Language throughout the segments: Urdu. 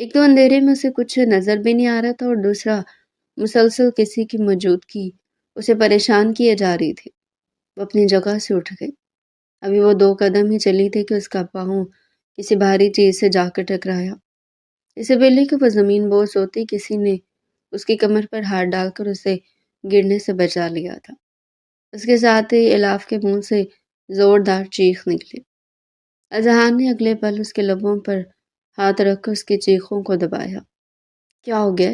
ایک تو اندھیرے میں اسے کچھ نظر بھی نہیں آ رہا تھا، اور دوسرا مسلسل کسی کی موجودگی اسے پریشان کیے جا رہی تھی۔ وہ اپنی جگہ سے اٹھ گئی۔ ابھی وہ 2 قدم ہی چلی تھی کہ اس کا پاؤں کسی بھاری چیز سے جا کر ٹکرایا۔ اسے پہلے کہ وہ زمین بوس ہوتی، کسی نے اس کی کمر پر ہاتھ ڈال کر اسے گرنے سے بچا لیا تھا۔ اس کے ساتھ ہی الاف کے منہ سے زوردار چیخ نکلی۔ اذہان نے اگلے پل اس کے لبوں پر ہاتھ رکھ کر اس کی چیخوں کو دبایا۔ کیا ہو گیا؟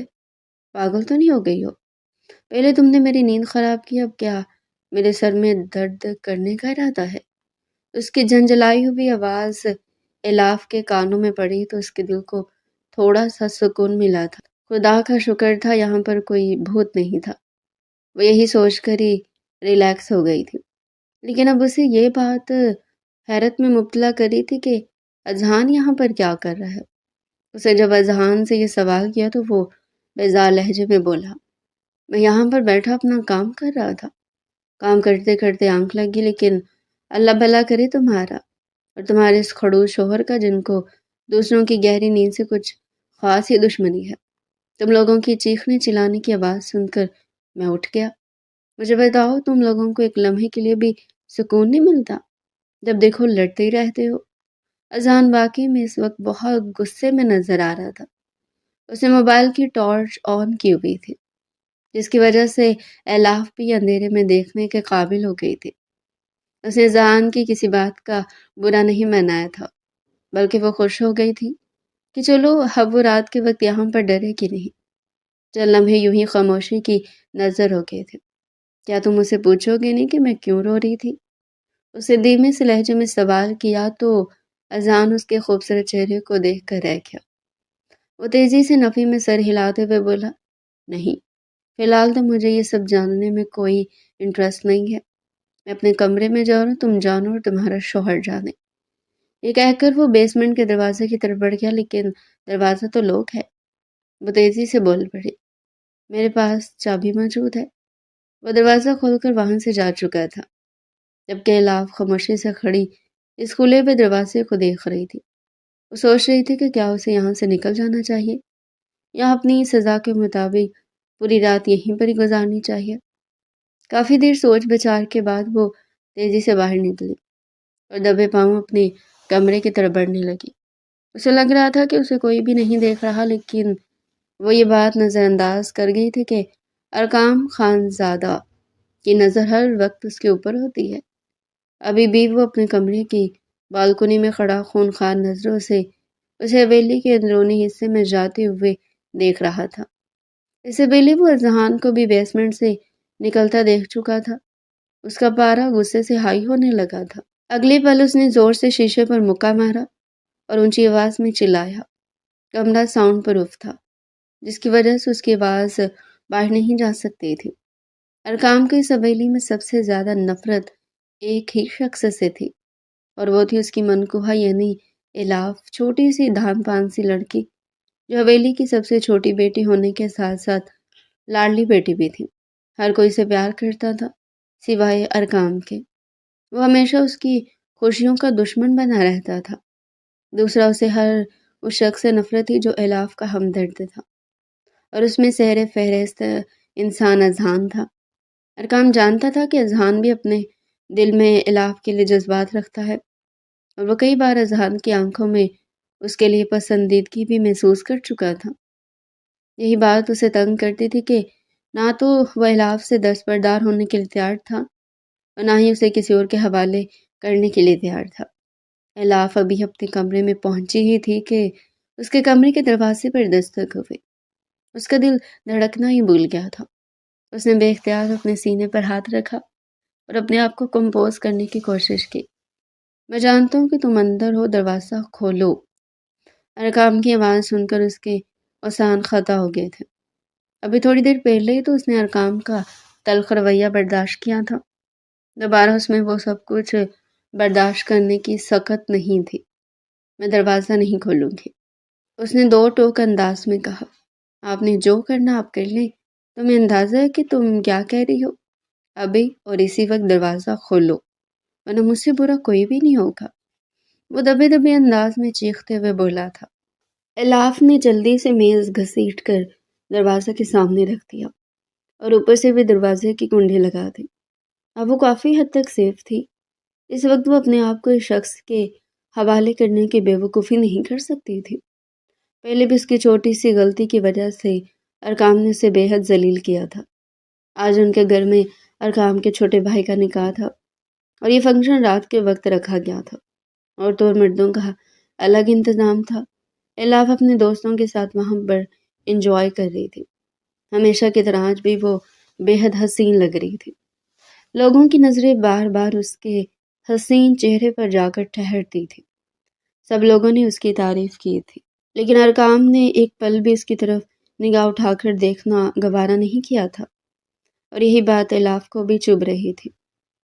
پاگل تو نہیں ہو گئی ہو؟ پہلے تم نے میری نیند خراب کی، اب کیا میرے سر میں درد کرنے کا ارادہ ہے؟ اس کی جھنجھلائی ہوئی آواز الاف کے کانوں میں پڑی تو اس کے دل کو تھوڑا سا سکون ملا تھا۔ خدا کا شکر تھا یہاں پر کوئی بھوت نہیں تھا۔ وہ یہی سوچ کر ہی ریلیکس ہو گئی تھی، لیکن اب اسے یہ بات حیرت میں مبتلا کری تھی کہ اذہان یہاں پر کیا کر رہا ہے۔ اسے جب اذہان سے یہ سوال کیا تو وہ بیزار لہجے میں بولا، میں یہاں پر بیٹھا اپنا کام کر رہا تھا۔ کام کرتے کرتے آنکھ لگی، لیکن اللہ بھلا کرے تمہارا اور تمہارے اس خڑوس شوہر کا، جن کو دوسروں کی گہری نیند سے کچھ خاص ہی دشمنی ہے۔ تم لوگوں کی چیخنے چلانے کی آواز سن کر میں اٹھ گیا۔ مجھے بتاؤ، تم لوگوں کو ایک لمحے کے لیے بھی سکون نہیں ملتا؟ جب دیکھو لڑتے ہی رہتے ہو۔ اذہان واقعی میں اس وقت بہت غصے میں نظر آ رہا تھا۔ اس نے موبائل کی ٹارچ آن کی ہوئی تھی، جس کی وجہ سے الاف بھی اندھیرے میں دیکھنے کے قابل ہو گئی تھی۔ اس نے اذہان کی کسی بات کا برا نہیں منایا تھا، بلکہ وہ خوش ہو گئی تھی کہ چلو اب وہ رات کے وقت یہاں پر ڈرے گی نہیں۔ چند لمحے یوں ہی خاموشی کی نظر ہو گئے تھے۔ کیا تم اسے پوچھو گے نہیں کہ میں کیوں رو رہی تھی؟ اسے دھیمے سے لہجے میں سوال کیا تو اذہان اس کے خوبصورت چہرے کو دیکھ کر رہ گیا۔ وہ تیزی سے نفی میں سر ہلاتے ہوئے بولا، نہیں، فی الحال تو مجھے یہ سب جاننے میں کوئی انٹرسٹ نہیں ہے۔ میں اپنے کمرے میں جا رہا ہوں، تم جانو اور تمہارا شوہر جانے۔ یہ کہہ کر وہ بیسمنٹ کے دروازے کی طرف بڑھ گیا، لیکن دروازہ تو لوک ہے۔ وہ تیزی سے بول پڑی، میرے پاس چابی موجود ہے۔ وہ دروازہ کھول کر وہاں سے جا چکا تھا، جبکہ الاف خاموشی سے کھڑی اس کھلے ہوئے دروازے کو دیکھ رہی تھی۔ وہ سوچ رہی تھی کہ کیا اسے یہاں سے نکل جانا چاہیے یا اپنی سزا کے مطابق پوری رات یہیں پر ہی گزارنی چاہیے۔ کافی دیر سوچ بچار کے بعد وہ تیزی سے باہر نکلی اور دبے پاؤں اپنے کمرے کی طرف بڑھنے لگی۔ اسے لگ رہا تھا کہ اسے کوئی بھی نہیں دیکھ رہا، لیکن وہ یہ بات نظر انداز کر گئی تھی کہ ارقام خانزادہ کی نظر ہر وقت اس کے اوپر ہوتی ہے۔ ابھی بھی وہ اپنے کمرے کی بالکنی میں کھڑا خونخوار نظروں سے اسے حویلی کے اندرونی حصے میں جاتے ہوئے دیکھ رہا تھا۔ اس سے پہلے وہ اذہان کو بھی بیسمنٹ سے نکلتا دیکھ چکا تھا۔ اس کا پارا غصے سے ہائی ہونے لگا تھا۔ اگلے پل اس نے زور سے شیشے پر مکہ مارا اور اونچی آواز میں چلایا۔ کمرہ ساؤنڈ پروف تھا، جس کی وجہ سے اس کی آواز باہر نہیں جا سکتی تھی۔ ارقام کی اس حویلی میں سب سے زیادہ نفرت ایک ہی شخص سے تھی، اور وہ تھی اس کی منکوہا یعنی الاف، چھوٹی سی دھان پان سی لڑکی، جو حویلی کی سب سے چھوٹی بیٹی ہونے کے ساتھ ساتھ لاڈلی بیٹی بھی تھی۔ ہر کوئی اسے پیار کرتا تھا سوائے ارقام کے۔ وہ ہمیشہ اس کی خوشیوں کا دشمن بنا رہتا تھا۔ دوسرا، اسے ہر اس شخص سے نفرت تھی جو الاف کا ہمدرد تھا، اور اس میں سہر فہرست انسان اذہان تھا۔ ارقام جانتا تھا کہ اذہان بھی اپنے دل میں الاف کے لیے جذبات رکھتا ہے، اور وہ کئی بار اذہان کی آنکھوں میں اس کے لیے پسندیدگی بھی محسوس کر چکا تھا۔ یہی بات اسے تنگ کرتی تھی کہ نہ تو وہ الاف سے دستبردار ہونے کے لیے تیار تھا اور نہ ہی اسے کسی اور کے حوالے کرنے کے لیے تیار تھا۔ الاف ابھی اپنے کمرے میں پہنچی ہی تھی کہ اس کے کمرے کے دروازے پر دستک ہوئی۔ اس کا دل دھڑکنا ہی بھول گیا تھا۔ اس نے بے اختیار اپنے سینے پر ہاتھ رکھا اور اپنے آپ کو کمپوز کرنے کی کوشش کی۔ میں جانتا ہوں کہ تم اندر ہو، دروازہ کھولو۔ ارقام کی آواز سن کر اس کے اوسان خطا ہو گئے تھے۔ ابھی تھوڑی دیر پہلے ہی تو اس نے ارقام کا تلخ رویہ برداشت کیا تھا۔ دوبارہ اس میں وہ سب کچھ برداشت کرنے کی سخت نہیں تھی۔ میں دروازہ نہیں کھولوں گی، اس نے دو ٹوک انداز میں کہا۔ آپ نے جو کرنا آپ کر لیں، تمہیں اندازہ ہے کہ تم کیا کہہ رہی ہو؟ ابھی اور اسی وقت دروازہ کھولو، ورنہ مجھ سے برا کوئی بھی نہیں ہوگا، وہ دبے دبے انداز میں چیختے ہوئے بولا تھا۔ الاف نے جلدی سے میز گھسیٹ کر دروازے کے سامنے رکھ دیا اور اوپر سے بھی دروازے کی کنڈی لگا دی۔ اب وہ کافی حد تک سیف تھی۔ اس وقت وہ اپنے آپ کو اس شخص کے حوالے کرنے کی بیوقوفی نہیں کر سکتی تھی۔ پہلے بھی اس کی چھوٹی سی غلطی کی وجہ سے ارقام نے اسے بے حد ذلیل کیا تھا۔ آج ان کے گھر میں ارقام کے چھوٹے بھائی کا نکاح تھا اور یہ فنکشن رات کے وقت رکھا گیا تھا۔ عورتوں اور مردوں کا الگ انتظام تھا۔ الاف اپنے دوستوں کے ساتھ وہاں پر انجوائے کر رہی تھی۔ ہمیشہ کی طرح آج بھی وہ بے حد حسین لگ رہی تھی۔ لوگوں کی نظریں بار بار اس کے حسین چہرے پر جا کر ٹھہرتی تھی۔ سب لوگوں نے اس کی تعریف کی تھی، لیکن ارقام نے ایک پل بھی اس کی طرف نگاہ اٹھا کر دیکھنا گوارا نہیں کیا تھا، اور یہی بات الاف کو بھی چبھ رہی تھی۔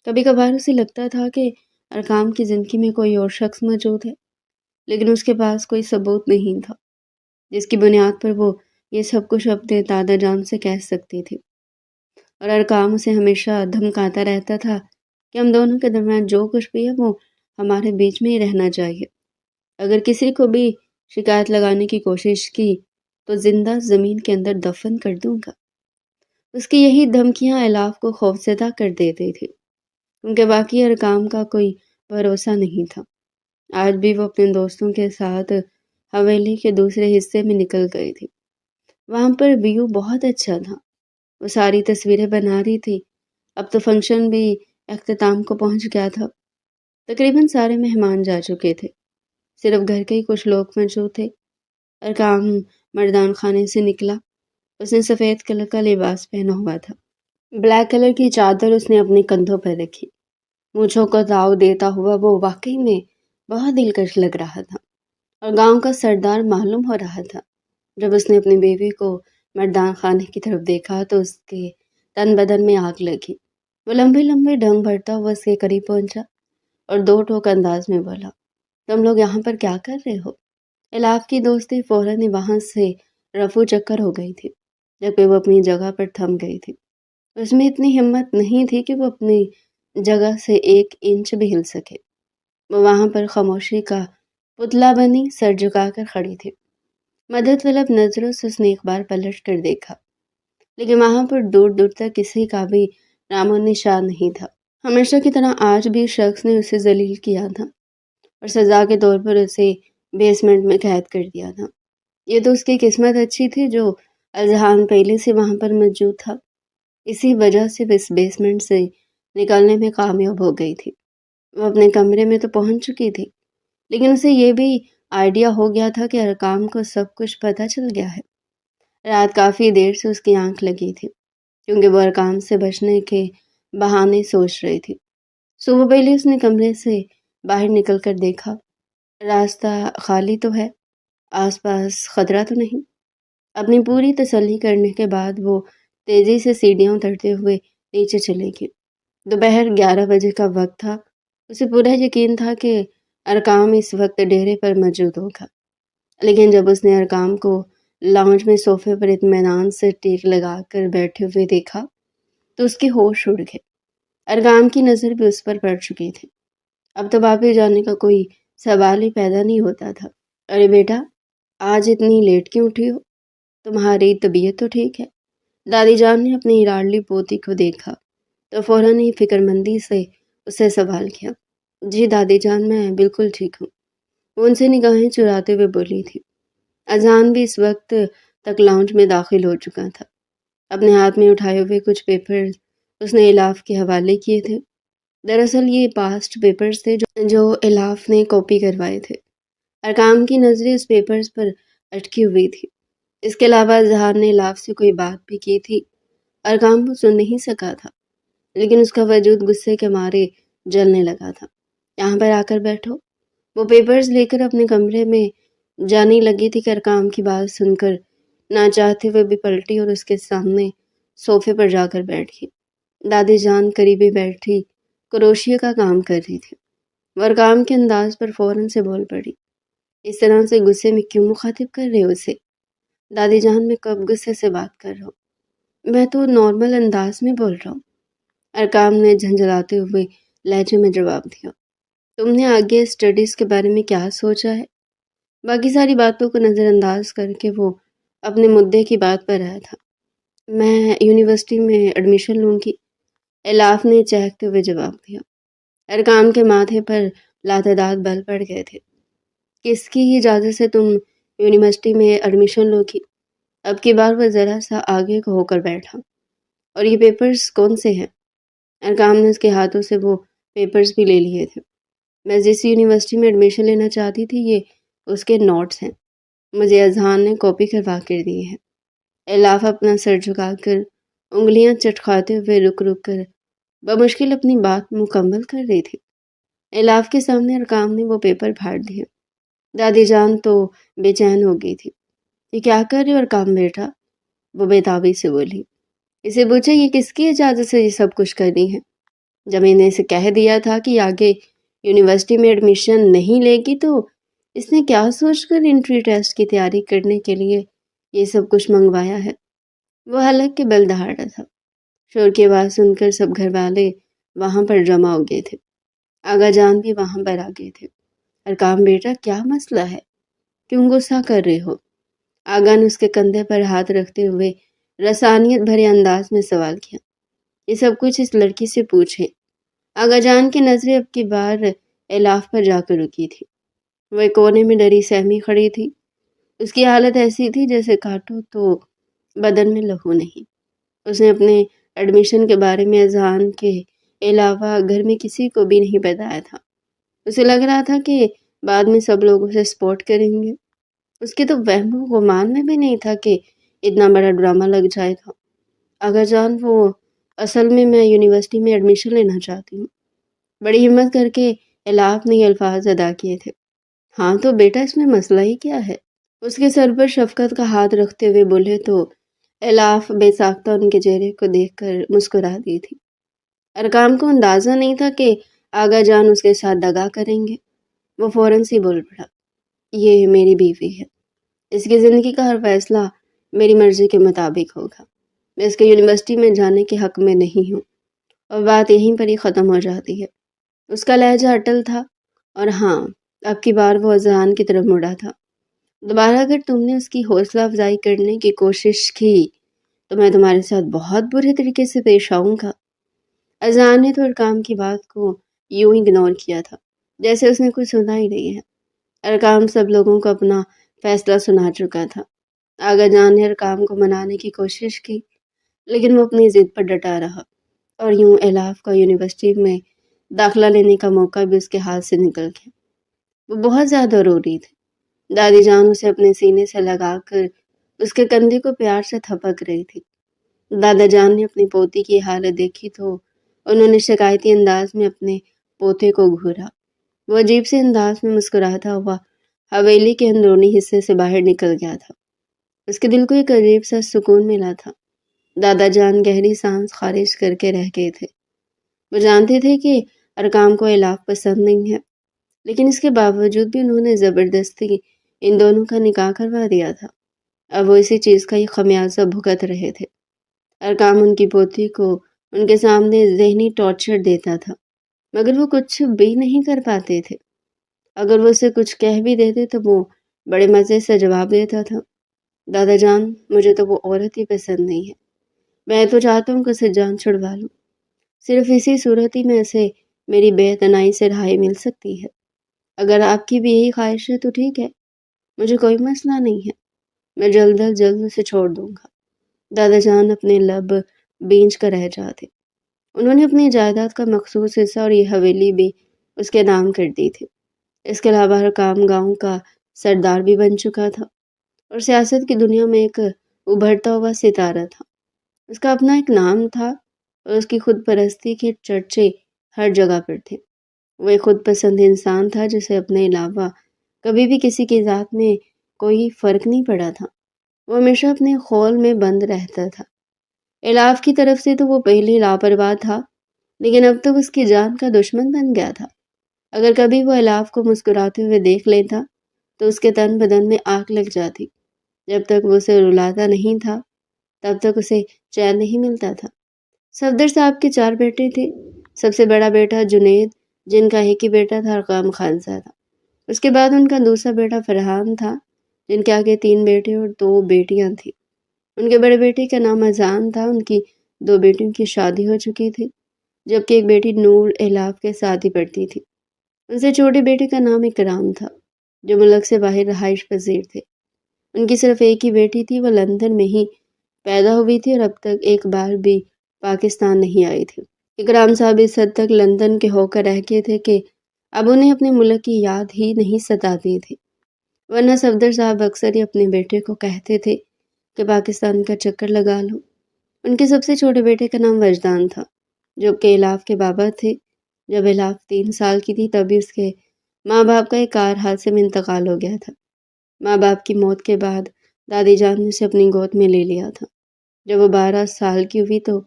کبھی کبھار اسے لگتا تھا کہ ارقام کی زندگی میں کوئی اور شخص موجود ہے، لیکن اس کے پاس کوئی ثبوت نہیں تھا جس کی بنیاد پر وہ یہ سب کچھ اپنے دادا جان سے کہہ سکتی تھی۔ اور ارقام اسے ہمیشہ دھمکاتا رہتا تھا کہ ہم دونوں کے درمیان جو کچھ بھی ہے وہ ہمارے بیچ میں ہی رہنا چاہیے۔ اگر کسی کو بھی شکایت لگانے کی کوشش کی تو زندہ زمین کے اندر دفن کر دوں گا۔ اس کی یہی دھمکیاں الاف کو خوفزدہ کر دیتی تھی، کیونکہ باقی ارقام کا کوئی بھروسہ نہیں تھا۔ آج بھی وہ اپنے دوستوں کے ساتھ حویلی کے دوسرے حصے میں نکل گئی تھی۔ وہاں پر ویو بہت اچھا تھا۔ وہ ساری تصویریں بنا رہی تھی۔ اب تو فنکشن بھی اختتام کو پہنچ گیا تھا۔ تقریباً سارے مہمان جا چکے تھے، صرف گھر کے ہی کچھ لوگ موجود تھے۔ ارقام مردان خانے سے نکلا۔ اس نے سفید کلر کا لباس پہنا ہوا تھا۔ بلیک کلر کی چادر اس نے اپنے کندھوں پر رکھی۔ مونچھوں کو تاؤ دیتا ہوا وہ واقعی میں بہت دلکش لگ رہا تھا اور گاؤں کا سردار معلوم ہو رہا تھا۔ جب اس نے اپنی بیوی کو مردان خانے کی طرف دیکھا تو اس کے تن بدن میں آگ لگی۔ وہ لمبے لمبے ڈھنگ بھرتا ہوا اس کے قریب پہنچا اور دو ٹوک انداز میں بولا، تم لوگ یہاں پر کیا کر رہے ہو؟ الاف کی دوستی فوراً وہاں سے رفو چکر ہو گئی تھی، جبکہ وہ اپنی جگہ پر تھم گئی تھی۔ اس میں اتنی ہمت نہیں تھی کہ وہ اپنی جگہ سے ایک انچ بھی ہل سکے۔ وہ وہاں پر خاموشی کا پتلا بنی سر جھکا کر کھڑی تھی۔ مدد طلب نظروں سے اس نے ایک بار پلٹ کر دیکھا، لیکن وہاں پر دور دور تک کسی کا بھی نام و نشان نہیں تھا۔ ہمیشہ کی طرح آج بھی شخص نے اسے ذلیل کیا تھا اور سزا کے طور پر اسے بیسمنٹ میں قید کر دیا تھا۔ یہ تو اس کی قسمت اچھی تھی جو اذہان پہلے سے وہاں پر موجود تھا۔ اسی وجہ سے وہ اس بیسمنٹ سے نکلنے میں کامیاب ہو گئی تھی۔ وہ اپنے کمرے میں تو پہنچ چکی تھی، لیکن اسے یہ بھی آئیڈیا ہو گیا تھا کہ ارقام کو سب کچھ پتہ چل گیا ہے۔ رات کافی دیر سے اس کی آنکھ لگی تھی، کیونکہ وہ ارقام سے بچنے کے بہانے سوچ رہی تھی۔ صبح پہلے اس نے کمرے سے باہر نکل کر دیکھا، راستہ خالی تو ہے، آس پاس خطرہ تو نہیں۔ اپنی پوری تسلی کرنے کے بعد وہ تیزی سے سیڑھیاں اترتے ہوئے نیچے چلے گی۔ دوپہر 11 بجے کا وقت تھا۔ اسے پورا یقین تھا کہ ارقام اس وقت ڈیرے پر موجود ہوگا، لیکن جب اس نے ارقام کو لاؤنج میں صوفے پر اطمینان سے ٹیک لگا کر بیٹھے ہوئے دیکھا تو اس کے ہوش اڑ گئے۔ ارقام کی نظر بھی اس پر پڑ چکی تھی۔ اب تو واپس جانے کا کوئی سوال ہی پیدا نہیں ہوتا تھا۔ ارے بیٹا، آج اتنی لیٹ کیوں اٹھی ہو؟ تمہاری طبیعت تو ٹھیک ہے؟ دادی جان نے اپنی لاڈلی پوتی کو دیکھا تو فوراً ہی فکر مندی سے اسے سوال کیا۔ جی دادی جان، میں بالکل ٹھیک ہوں، وہ ان سے نگاہیں چراتے ہوئے بولی تھی۔ اذان بھی اس وقت تک لاؤنج میں داخل ہو چکا تھا۔ اپنے ہاتھ میں اٹھائے ہوئے کچھ پیپرز اس نے الاف کے حوالے کیے تھے۔ دراصل یہ پاسٹ پیپرز تھے جو الاف نے کاپی کروائے تھے۔ ارقام کی نظریں اس پیپرز پر اٹکی ہوئی تھی۔ اس کے علاوہ اظہار نے الاف سے کوئی بات بھی کی تھی، ارقام وہ سن نہیں سکا تھا، لیکن اس کا وجود غصے کے مارے جلنے لگا تھا۔ یہاں پر آ کر بیٹھو۔ وہ پیپرز لے کر اپنے کمرے میں جانے لگی تھی کہ ارقام کی بات سن کر نہ چاہتے ہوئے بھی پلٹی اور اس کے سامنے صوفے پر جا کر بیٹھ گئی۔ دادی جان قریبی بیٹھی کروشیے کا کام کر رہی تھی۔ وہ ارقام کے انداز پر فوراً سے بول پڑی، اس طرح سے غصے میں کیوں مخاطب کر رہے ہو اسے؟ دادی جان، میں کب غصے سے بات کر رہا ہوں؟ میں تو نارمل انداز میں بول رہا ہوں، ارقام نے جھنجھلاتے ہوئے لہجے میں جواب دیا۔ تم نے آگے اسٹڈیز کے بارے میں کیا سوچا ہے؟ باقی ساری باتوں کو نظر انداز کر کے وہ اپنے مدعے کی بات پر آیا تھا۔ میں یونیورسٹی میں ایڈمیشن لوں گی، الاف نے چہکتے ہوئے جواب دیا۔ ارکان کے ماتھے پر لاتعداد بل پڑ گئے تھے۔ کس کی اجازت سے تم یونیورسٹی میں ایڈمیشن لو گی؟ اب کی بار وہ ذرا سا آگے کو ہو کر بیٹھا۔ اور یہ پیپرز کون سے ہیں؟ ارکان نے اس کے ہاتھوں سے وہ پیپرز بھی لے لیے تھے۔ میں جس یونیورسٹی میں ایڈمیشن لینا چاہتی تھی یہ اس کے نوٹس ہیں، مجھے اذہان نے کاپی کروا کر دیے ہیں۔ الاف اپنا سر جھکا کر انگلیاں چٹکھاتے ہوئے رک رک کر بمشکل اپنی بات مکمل کر رہی تھی۔ الاف کے سامنے ارکان نے وہ پیپر پھاڑ دیے۔ دادی جان تو بے چین ہو گئی تھی۔ یہ کیا کر رہے ہو ارکان بیٹا؟ وہ بےتابی سے بولی۔ اسے پوچھے یہ کس کی اجازت سے یہ سب کچھ کر رہی ہے؟ جب میں نے اسے کہہ دیا تھا کہ آگے یونیورسٹی میں ایڈمیشن نہیں لے گی تو اس نے کیا سوچ کر انٹری ٹیسٹ کی تیاری کرنے کے لیے یہ سب کچھ منگوایا ہے؟ وہ حلق کے بل دہاڑا تھا۔ شور کی آواز سن کر سب گھر والے وہاں پر جمع ہو گئے تھے۔ آغا جان بھی وہاں پر آ گئے تھے۔ ارکان بیٹا کیا مسئلہ ہے؟ کیوں غصہ کر رہے ہو؟ آغا نے اس کے کندھے پر ہاتھ رکھتے ہوئے رسانیت بھرے انداز میں سوال کیا۔ یہ سب کچھ اس لڑکی سے پوچھیں۔ آغا جان کی نظریں اب کی بار الاف پر جا کر رکی تھی۔ وہ ایک کونے میں ڈری سہمی کھڑی تھی۔ اس کی حالت ایسی تھی جیسے کاٹو تو بدن میں لہو نہیں۔ اس نے اپنے ایڈمیشن کے بارے میں اذہان کے علاوہ گھر میں کسی کو بھی نہیں بتایا تھا۔ اسے لگ رہا تھا کہ بعد میں سب لوگ اسے سپورٹ کریں گے۔ اس کے تو وہم و گمان میں بھی نہیں تھا کہ اتنا بڑا ڈرامہ لگ جائے گا۔ اگر جان وہ اصل میں یونیورسٹی میں ایڈمیشن لینا چاہتی ہوں۔ بڑی ہمت کر کے الاف نے یہ الفاظ ادا کیے تھے۔ ہاں تو بیٹا اس میں مسئلہ ہی کیا ہے؟ اس کے سر پر شفقت کا ہاتھ رکھتے ہوئے بولے تو الاف بے ساختہ ان کے چہرے کو دیکھ کر مسکرا دی تھی۔ ارکان کو اندازہ نہیں تھا کہ آغا جان اس کے ساتھ دغا کریں گے۔ وہ فوراً سی بول پڑا، یہ میری بیوی ہے، اس کی زندگی کا ہر فیصلہ میری مرضی کے مطابق ہوگا۔ میں اس کے یونیورسٹی میں جانے کے حق میں نہیں ہوں۔ اور بات یہیں پر ہی ختم ہو جاتی ہے۔ اس کا لہجہ اٹل تھا، اور ہاں اب کی بار وہ اذہان کی طرف مڑا تھا۔ دوبارہ اگر تم نے اس کی حوصلہ افزائی کرنے کی کوشش کی تو میں تمہارے ساتھ بہت برے طریقے سے پیش آؤں گا۔ اذہان نے تو ارکان کی بات کو یوں اگنور کیا تھا جیسے اس نے کچھ سنا ہی نہیں ہے۔ ارکان سب لوگوں کو اپنا فیصلہ سنا چکا تھا۔ آغا جان نے ارکان کو منانے کی کوشش کی لیکن وہ اپنی ضد پر ڈٹا رہا، اور یوں الاف کا یونیورسٹی میں داخلہ لینے کا موقع بھی اس کے ہاتھ سے نکل گیا۔ وہ بہت زیادہ رو رہی تھی۔ دادی جان اسے اپنے سینے سے لگا کر اس کے کندھے کو پیار سے تھپک رہی تھی۔ دادا جان نے اپنی پوتی کی حالت دیکھی تو انہوں نے شکایتی انداز میں اپنے پوتے کو گھورا۔ وہ عجیب سے انداز میں مسکراتا ہوا حویلی کے اندرونی حصے سے باہر نکل گیا تھا۔ اس کے دل کو ایک عجیب سا سکون ملا تھا۔ دادا جان گہری سانس خارج کر کے رہ گئے تھے۔ وہ جانتے تھے کہ ارکان کو الاف پسند نہیں ہے، لیکن اس کے باوجود بھی انہوں نے زبردستی ان دونوں کا نکاح کروا دیا تھا۔ اب وہ اسی چیز کا یہ خمیازہ بھگت رہے تھے۔ ارکان ان کی پوتی کو ان کے سامنے ذہنی ٹارچر دیتا تھا، مگر وہ کچھ بھی نہیں کر پاتے تھے۔ اگر وہ اسے کچھ کہہ بھی دیتے تو وہ بڑے مزے سے جواب دیتا تھا، دادا جان مجھے تو وہ عورت ہی پسند نہیں ہے، میں تو چاہتا ہوں کہ اسے جان چھڑوا لوں، صرف اسی صورت ہی میں اسے میری بے اعتنائی سے رہائی مل سکتی ہے۔ اگر آپ کی بھی یہی خواہش ہے تو ٹھیک ہے، مجھے کوئی مسئلہ نہیں ہے، میں جلد از جلد اسے چھوڑ دوں گا۔ دادا جان اپنے لب بینچ کر رہ جاتے۔ انہوں نے اپنی جائیداد کا مخصوص حصہ اور یہ حویلی بھی اس کے نام کر دی تھی۔ اس کے علاوہ ارکان گاؤں کا سردار بھی بن چکا تھا اور سیاست کی دنیا میں ایک ابھرتا ہوا ستارہ تھا۔ اس کا اپنا ایک نام تھا اور اس کی خود پرستی کے چرچے ہر جگہ پر تھے۔ وہ ایک خود پسند انسان تھا جسے اپنے علاوہ کبھی بھی کسی کی ذات میں کوئی فرق نہیں پڑا تھا۔ وہ ہمیشہ اپنے خول میں بند رہتا تھا۔ الاف کی طرف سے تو وہ پہلے لاپرواہ تھا، لیکن اب تو اس کی جان کا دشمن بن گیا تھا۔ اگر کبھی وہ الاف کو مسکراتے ہوئے دیکھ لیتا تو اس کے تن بدن میں آگ لگ جاتی۔ جب تک وہ اسے رلاتا نہیں تھا تب تک اسے چین نہیں ملتا تھا۔ صفدر صاحب کے 4 بیٹے تھے۔ سب سے بڑا بیٹا جنید، جن کا ایک ہی بیٹا تھا ارقام خان زادہ۔ اس کے بعد ان کا دوسرا بیٹا فرحان تھا، جن کے آگے 3 بیٹے اور 2 بیٹیاں تھیں۔ ان کے بڑے بیٹے کا نام اذان تھا، ان کی 2 بیٹیوں کی شادی ہو چکی تھی، جبکہ ایک بیٹی نور الاف کے ساتھ ہی پڑھتی تھی۔ ان سے چھوٹے بیٹے کا نام اکرام تھا، جو ملک سے باہر رہائش پذیر تھے۔ ان کی صرف ایک ہی بیٹی تھی، وہ لندن میں ہی پیدا ہوئی تھی اور اب تک ایک بار بھی پاکستان نہیں آئی تھی۔ اکرام صاحب اس حد تک لندن کے ہو کر رہ گئے تھے کہ اب انہیں اپنے ملک کی یاد ہی نہیں ستاتی تھی، ورنہ صفدر صاحب اکثر ہی اپنے بیٹے کو کہتے تھے کہ پاکستان کا چکر لگا لو۔ ان کے سب سے چھوٹے بیٹے کا نام وجدان تھا، جو کہ الاف کے بابا تھے۔ جب الاف 3 سال کی تھی تبھی اس کے ماں باپ کا ایک کار حادثے میں انتقال ہو گیا تھا۔ ماں باپ کی موت کے بعد دادی جان نے اسے اپنی گود میں لے لیا تھا۔ جب وہ 12 سال کی ہوئی تو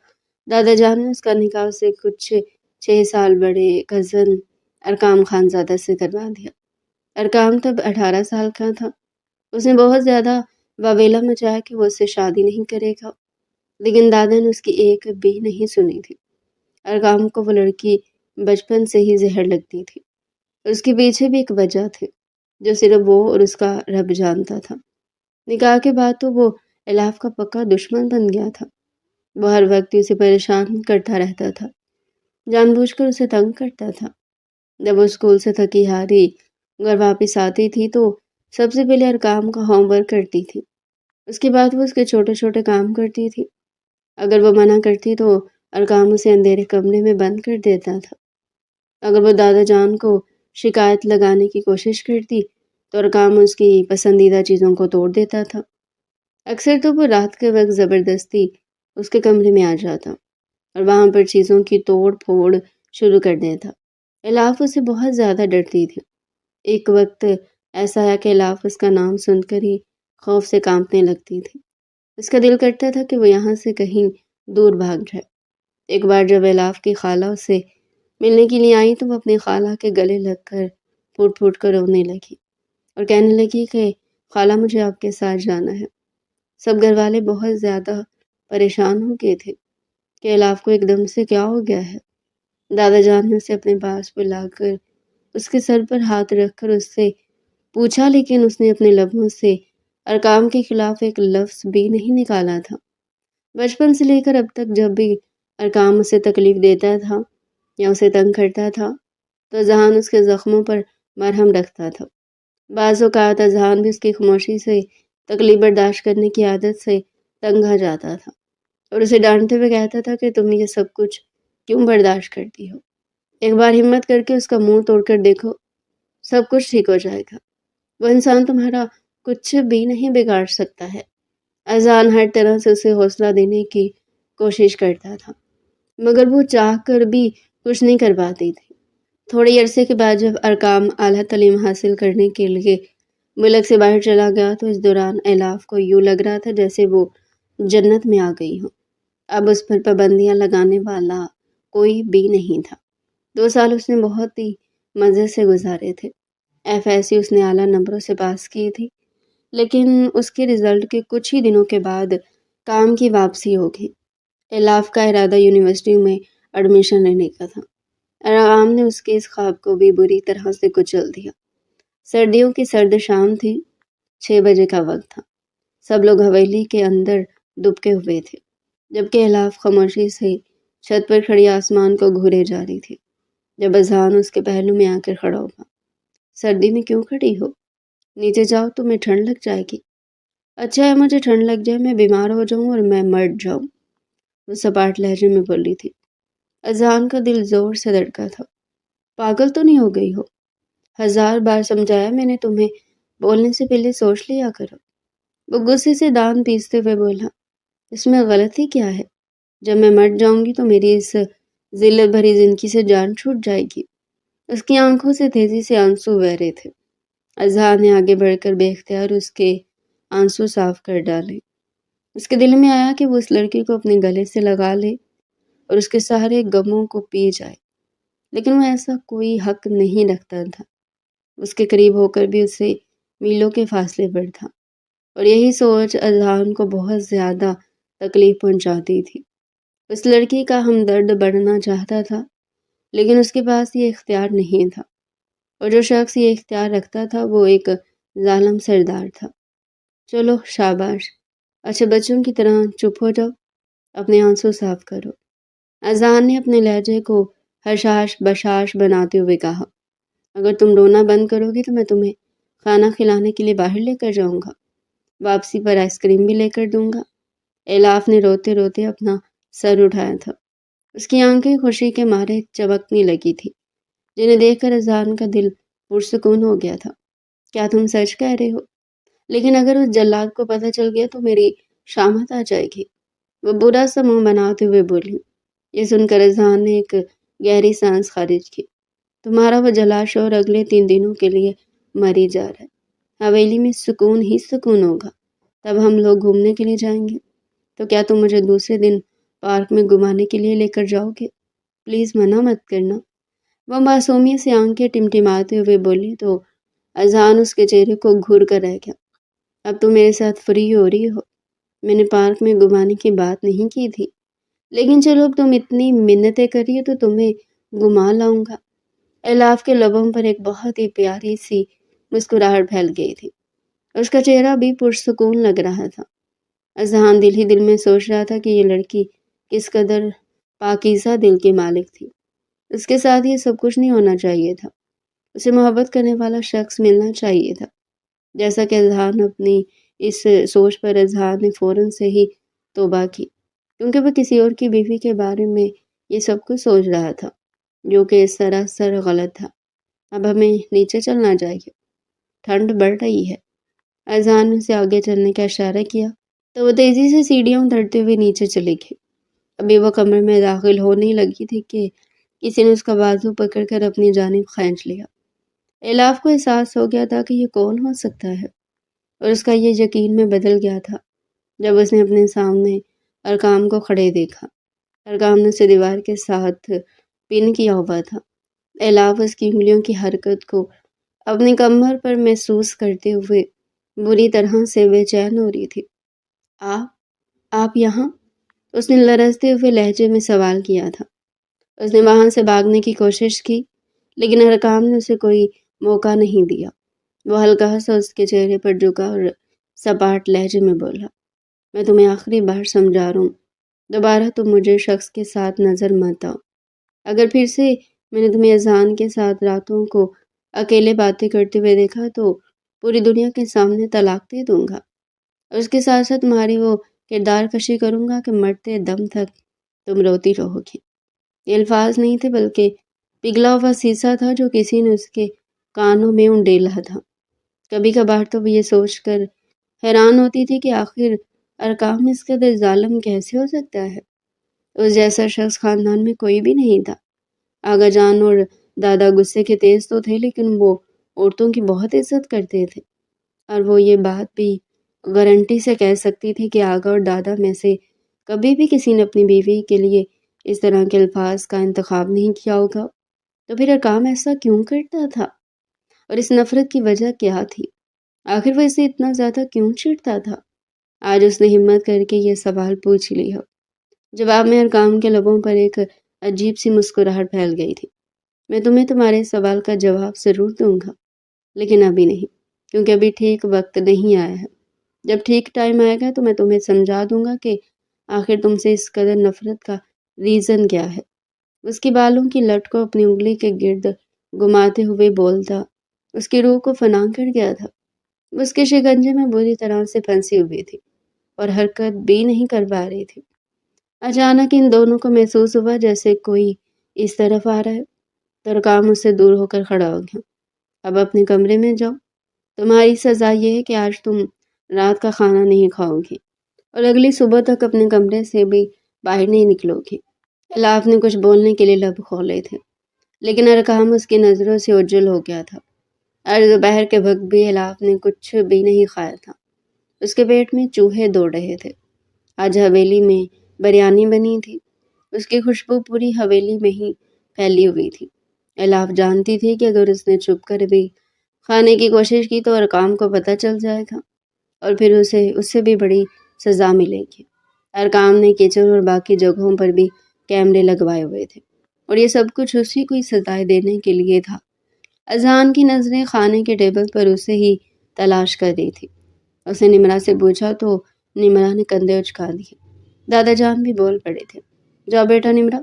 دادا جان نے اس کا نکاح سے کچھ 6 سال بڑے کزن ارقام خان زادہ سے کروا دیا۔ ارقام تب 18 سال کا تھا۔ اس نے بہت زیادہ واویلا مچایا کہ وہ اس سے شادی نہیں کرے گا، لیکن دادا نے اس کی ایک بھی نہیں سنی تھی۔ ارقام کو وہ لڑکی بچپن سے ہی زہر لگتی تھی۔ اس کے پیچھے بھی ایک وجہ تھی جو صرف وہ اور اس کا رب جانتا تھا۔ نکاح کے بعد تو وہ الاف کا پکا دشمن بن گیا تھا۔ وہ ہر وقت اسے پریشان کرتا رہتا تھا، جان بوجھ کر اسے تنگ کرتا تھا۔ جب وہ اسکول سے تھکی ہاری گھر واپس آتی تھی تو سب سے پہلے ارقام کا ہوم ورک کرتی تھی۔ اس کے بعد وہ اس کے چھوٹے چھوٹے کام کرتی تھی۔ اگر وہ منع کرتی تو ارقام اسے اندھیرے کمرے میں بند کر دیتا تھا۔ اگر وہ دادا جان کو شکایت لگانے کی کوشش کرتی تو ارقام اس کی پسندیدہ چیزوں کو توڑ دیتا تھا۔ اکثر تو وہ رات کے وقت زبردستی اس کے کمرے میں آ جاتا اور وہاں پر چیزوں کی توڑ پھوڑ شروع کر دیتا۔ الاف اسے بہت زیادہ ڈرتی تھی۔ ایک وقت ایسا ہے کہ الاف اس کا نام سن کر ہی خوف سے کانپنے لگتی تھی۔ اس کا دل کرتا تھا کہ وہ یہاں سے کہیں دور بھاگ جائے۔ ایک بار جب الاف کی خالہ اسے ملنے کے لیے آئی تو وہ اپنی خالہ کے گلے لگ کر پھوٹ پھوٹ کر رونے لگی اور کہنے لگی کہ خالہ مجھے آپ کے ساتھ جانا ہے۔ سب گھر والے بہت زیادہ پریشان ہو گئے تھے کہ الاف کو ایک دم سے کیا ہو گیا ہے۔ دادا جان نے اسے اپنے پاس بلا کر اس کے سر پر ہاتھ رکھ کر اس سے پوچھا، لیکن اس نے اپنے لبوں سے ارقام کے خلاف ایک لفظ بھی نہیں نکالا تھا۔ بچپن سے لے کر اب تک جب بھی ارقام اسے تکلیف دیتا تھا یا اسے تنگ کرتا تھا تو اذہان اس کے زخموں پر مرہم رکھتا تھا۔ بعض اوقات اذہان بھی اس کی خاموشی سے تکلیف برداشت کرنے کی عادت سے تنگ آ جاتا تھا اور اسے ڈانٹتے ہوئے کہتا تھا کہ تم یہ سب کچھ کیوں برداشت کرتی ہو؟ ایک بار ہمت کر کے اس کا منہ توڑ کر دیکھو، سب کچھ ٹھیک ہو جائے گا۔ وہ انسان تمہارا کچھ بھی نہیں بگاڑ سکتا ہے۔ اذہان ہر طرح سے اسے حوصلہ دینے کی کوشش کرتا تھا، مگر وہ چاہ کر بھی کچھ نہیں کر پاتی تھی۔ تھوڑے عرصے کے بعد جب ارقام اعلیٰ تعلیم حاصل کرنے کے لیے ملک سے باہر چلا گیا تو اس دوران الاف کو یوں لگ رہا تھا جیسے وہ جنت میں آ گئی ہو۔ اب اس پر پابندیاں لگانے والا کوئی بھی نہیں تھا۔ 2 سال اس نے بہت ہی مزے سے گزارے تھے۔ ایف ایس سی اس نے اعلیٰ نمبروں سے پاس کی تھی، لیکن اس کے رزلٹ کے کچھ ہی دنوں کے بعد کام کی واپسی ہو گئی۔ الاف کا ارادہ یونیورسٹی میں ایڈمیشن لینے کا تھا۔ ارقام نے اس کے اس خواب کو بھی بری طرح سے کچل دیا۔ سردیوں کی سرد شام تھی، 6 بجے کا وقت تھا۔ سب لوگ حویلی کے اندر دبکے ہوئے تھے، جبکہ الاف خاموشی سے چھت پر کھڑی آسمان کو گھورے جا رہی تھی۔ جب اذہان اس کے پہلو میں آ کر کھڑا ہوا، سردی میں کیوں کھڑی ہو؟ نیچے جاؤ، تمہیں ٹھنڈ لگ جائے گی۔ اچھا ہے مجھے ٹھنڈ لگ جائے، میں بیمار ہو جاؤں اور میں مر جاؤں، وہ سپاٹ لہجے میں بولی تھی۔ اذہان کا دل زور سے دھڑکا تھا۔ پاگل تو نہیں ہو گئی ہو؟ 1000 بار سمجھایا میں نے تمہیں، بولنے سے پہلے سوچ لیا کرو۔ وہ غصے سے دان پیستے ہوئے بولا، اس میں غلطی کیا ہے؟ جب میں مر جاؤں گی تو میری اس ذلت بھری زندگی سے جان چھوٹ جائے گی۔ اس کی آنکھوں سے تیزی سے آنسو بہ رہے تھے۔ اذہان نے آگے بڑھ کر بے اختیار اس کے آنسو صاف کر ڈالے۔ اس کے دل میں آیا کہ وہ اس لڑکی کو اپنے گلے سے لگا لے اور اس کے سارے غموں کو پی جائے، لیکن وہ ایسا کوئی حق نہیں رکھتا تھا۔ اس کے قریب ہو کر بھی اسے میلوں کے فاصلے پر تھا، اور یہی سوچ اذہان کو بہت زیادہ تکلیف پہنچاتی تھی۔ اس لڑکی کا ہمدرد بننا چاہتا تھا، لیکن اس کے پاس یہ اختیار نہیں تھا، اور جو شخص یہ اختیار رکھتا تھا وہ ایک ظالم سردار تھا۔ چلو شاباش، اچھے بچوں کی طرح چپ ہو جاؤ، اپنے آنسو صاف کرو۔ اذان نے اپنے لہجے کو حشاش بشاش بناتے ہوئے کہا، اگر تم رونا بند کرو گی تو میں تمہیں کھانا کھلانے کے لیے باہر لے کر جاؤں گا، واپسی پر آئس کریم بھی لے کر دوں گا۔ الاف نے روتے روتے اپنا سر اٹھایا تھا، اس کی آنکھیں خوشی کے مارے چمکنے لگی تھی، جنہیں دیکھ کر اذان کا دل پرسکون ہو گیا تھا۔ کیا تم سچ کہہ رہے ہو؟ لیکن اگر اس جلاد کو پتہ چل گیا تو میری شامت آ جائے گی، وہ برا سا منہ بناتے ہوئے بولی۔ یہ سن کر اذان نے ایک گہری سانس خارج کی۔ تمہارا وہ جلا شور اگلے 3 دنوں کے لیے مر ہی جا رہا ہے، حویلی میں سکون ہی سکون ہوگا، تب ہم لوگ گھومنے کے لیے جائیں گے، تو کیا تم مجھے دوسرے دن پارک میں گھمانے کے لیے لے کر جاؤ گے؟ پلیز منع مت کرنا۔ وہ معصومیت سے آنکھیں ٹمٹماتے ہوئے بولی تو اذان اس کے چہرے کو گھور کر رہ گیا۔ اب تم میرے ساتھ فری ہو رہی ہو، میں نے پارک میں گھمانے کی بات نہیں کی تھی، لیکن چلو اب تم اتنی منتیں کر رہی ہو تو تمہیں گھما لاؤں گا۔ الاف کے لبوں پر ایک بہت ہی پیاری سی مسکراہٹ پھیل گئی تھی، اس کا چہرہ بھی پرسکون لگ رہا تھا۔ اذان دل ہی دل میں سوچ رہا تھا کہ یہ لڑکی کس قدر پاکیزہ دل کی مالک تھی، اس کے ساتھ یہ سب کچھ نہیں ہونا چاہیے تھا، اسے محبت کرنے والا شخص ملنا چاہیے تھا۔ جیسا کہ اذہان اپنی اس سوچ پر اذہان نے فوراً سے ہی توبہ کی، کیونکہ وہ کسی اور کی بیوی کے بارے میں یہ سب کچھ سوچ رہا تھا، جو کہ سراسر غلط تھا۔ اب ہمیں نیچے چلنا چاہیے، ٹھنڈ بڑھ رہی ہے۔ اذہان نے اسے آگے چلنے کا اشارہ کیا تو وہ تیزی سے سیڑھیاں اترتے ہوئے نیچے چلی گئی۔ ابھی وہ کمرے میں داخل ہونے لگی تھی کہ کسی نے اس کا بازو پکڑ کر اپنی جانب کھینچ لیا۔ الاف کو احساس ہو گیا تھا کہ یہ کون ہو سکتا ہے، اور اس کا یہ یقین میں بدل گیا تھا جب اس نے اپنے سامنے ارقام کو کھڑے دیکھا۔ ارقام نے اسے دیوار کے ساتھ پن کیا ہوا تھا۔ الاف اس کی انگلیوں کی حرکت کو اپنی کمر پر محسوس کرتے ہوئے بری طرح سے بے چین ہو رہی تھی۔ آپ یہاں؟ اس نے لرزتے ہوئے لہجے میں سوال کیا تھا۔ اس نے وہاں سے بھاگنے کی کوشش کی، لیکن ارقام نے اسے کوئی موقع نہیں دیا۔ وہ ہلکا سا اس کے چہرے پر جھکا اور سپاٹ لہجے میں بولا، میں تمہیں آخری بار سمجھا رہا ہوں، دوبارہ تم مجھے شخص کے ساتھ نظر مت آؤ۔ اگر پھر سے میں نے تمہیں اذان کے ساتھ راتوں کو اکیلے باتیں کرتے ہوئے دیکھا تو پوری دنیا کے سامنے طلاق دے دوں گا، اور اس کے ساتھ ساتھ تمہاری وہ کردار کشی کروں گا کہ مرتے دم تک تم روتی رہو گی۔ یہ الفاظ نہیں تھے بلکہ پگھلا ہوا سیسا تھا جو کسی نے اس کے کانوں میں انڈیلا تھا۔ کبھی کبھار تو وہ یہ سوچ کر حیران ہوتی تھی کہ آخر ارقام اس قدر ظالم کیسے ہو سکتا ہے۔ اس جیسا شخص خاندان میں کوئی بھی نہیں تھا۔ آغا جان اور دادا غصے کے تیز تو تھے، لیکن وہ عورتوں کی بہت عزت کرتے تھے، اور وہ یہ بات بھی گارنٹی سے کہہ سکتی تھی کہ آغا اور دادا میں سے کبھی بھی کسی نے اپنی بیوی کے لیے اس طرح کے الفاظ کا انتخاب نہیں کیا ہوگا۔ تو پھر ارقام ایسا کیوں کرتا تھا، اور اس نفرت کی وجہ کیا تھی؟ آخر وہ اسے اتنا زیادہ کیوں چڑھتا تھا؟ آج اس نے ہمت کر کے یہ سوال پوچھ لیا۔ جواب میں ارقام کے لبوں پر ایک عجیب سی مسکراہٹ پھیل گئی تھی۔ میں تمہیں تمہارے سوال کا جواب ضرور دوں گا، لیکن ابھی نہیں، کیونکہ ابھی ٹھیک وقت نہیں آیا ہے۔ جب ٹھیک ٹائم آئے گا تو میں تمہیں سمجھا دوں گا کہ آخر تم سے اس قدر نفرت کا ریزن کیا ہے۔ اس کی بالوں کی لٹ کو اپنی انگلی کے گرد گھماتے ہوئے بولتا اس کی روح کو فنا کر گیا تھا۔ وہ اس کے شکنجے میں بری طرح سے پھنسی ہوئی تھی اور حرکت بھی نہیں کر پا رہی تھی۔ اچانک ان دونوں کو محسوس ہوا جیسے کوئی اس طرف آ رہا ہے، تو ارقام اس سے دور ہو کر کھڑا ہو گیا۔ اب اپنے کمرے میں جاؤ، تمہاری سزا یہ ہے کہ آج تم رات کا کھانا نہیں کھاؤ گی، اور اگلی صبح تک اپنے کمرے سے بھی باہر نہیں نکلو گی۔ الاف نے کچھ بولنے کے لیے لب کھولے تھے، لیکن ارقام اس کی نظروں سے اوجھل ہو گیا تھا۔ آج دوپہر کے وقت بھی الاف نے کچھ بھی نہیں کھایا تھا، اس کے پیٹ میں چوہے دوڑ رہے تھے۔ آج حویلی میں بریانی بنی تھی، اس کی خوشبو پوری حویلی میں ہی پھیلی ہوئی تھی۔ الاف جانتی تھی کہ اگر اس نے چھپ کر بھی کھانے کی کوشش کی تو ارقام کو پتہ چل جائے گا، اور پھر اسے اس سے بھی بڑی سزا ملے گی۔ ارقام نے کچن اور باقی جگہوں پر بھی کیمرے لگوائے ہوئے تھے، اور یہ سب کچھ اسی کو سزائیں دینے کے لیے تھا۔ اذان کی نظریں کھانے کے ٹیبل پر اسے ہی تلاش کر رہی تھی۔ اس نے نمرا سے پوچھا تو نمرا نے کندھے اچکا دیے۔ دادا جان بھی بول پڑے تھے، جاؤ بیٹا نمرا،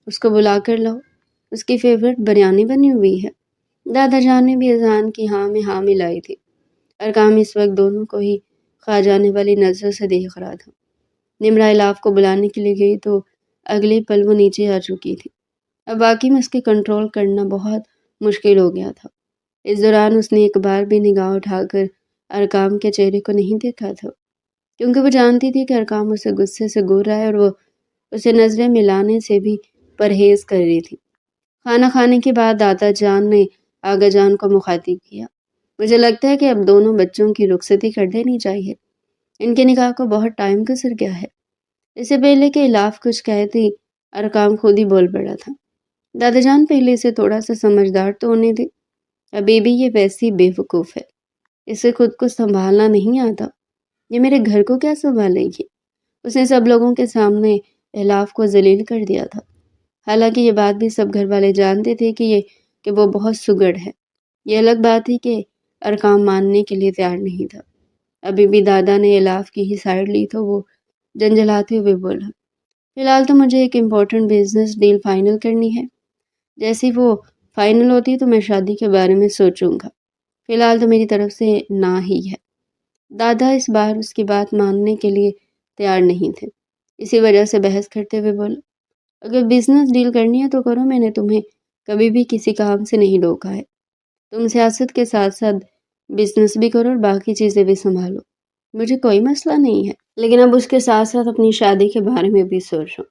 اس کو بلا کر لاؤ، اس کی فیورٹ بریانی بنی ہوئی ہے۔ دادا جان نے بھی اذان کی ہاں میں ہاں ملائی تھی۔ ارقام اس وقت دونوں کو ہی کھا جانے والی نظروں سے دیکھ رہا تھا۔ نمرا الاف کو بلانے کے لیے گئی تو اگلے پل وہ نیچے آ چکی تھی۔ اب واقعی میں اس کے کنٹرول کرنا بہت مشکل ہو گیا تھا۔ اس دوران اس نے ایک بار بھی نگاہ اٹھا کر ارقام کے چہرے کو نہیں دیکھا تھا، کیونکہ وہ جانتی تھی کہ ارقام اسے غصے سے گور رہا ہے اور وہ اسے نظریں ملانے سے بھی پرہیز کر رہی تھی۔ کھانا کھانے کے بعد دادا جان نے آغا جان کو مخاطب کیا، مجھے لگتا ہے کہ اب دونوں بچوں کی رخصتی کر دینی چاہیے، ان کے نکاح کو بہت ٹائم گزر گیا ہے۔ اس سے پہلے کہ الاف کچھ کہتی، ارقام خود ہی بول پڑا تھا، دادا جان پہلے اسے تھوڑا سا سمجھدار تو ہونے دے، ابھی بھی یہ ویسی بے وقوف ہے، اسے خود کو سنبھالنا نہیں آتا، یہ میرے گھر کو کیا سنبھالے گی؟ اس نے سب لوگوں کے سامنے الاف کو ذلیل کر دیا تھا۔ حالانکہ یہ بات بھی سب گھر والے جانتے تھے کہ وہ بہت سگڑ ہے۔ یہ الگ بات تھی کہ ارقام ماننے کے لیے تیار نہیں تھا۔ ابھی بھی دادا نے الاف کی ہی سائڈ لی تو وہ جنجلاتے ہوئے بولا، فی الحال تو مجھے ایک امپورٹنٹ بزنس ڈیل فائنل کرنی ہے، جیسی وہ فائنل ہوتی تو میں شادی کے بارے میں سوچوں گا، فی الحال تو میری طرف سے نہ ہی ہے۔ دادا اس بار اس کی بات ماننے کے لیے تیار نہیں تھے، اسی وجہ سے بحث کرتے ہوئے بولا، اگر بزنس ڈیل کرنی ہے تو کرو، میں نے تمہیں کبھی بھی کسی کام سے نہیں روکا ہے، تم سیاست کے ساتھ ساتھ بزنس بھی کرو اور باقی چیزیں بھی سنبھالو، مجھے کوئی مسئلہ نہیں ہے، لیکن اب اس کے ساتھ ساتھ اپنی شادی کے بارے میں بھی سوچو،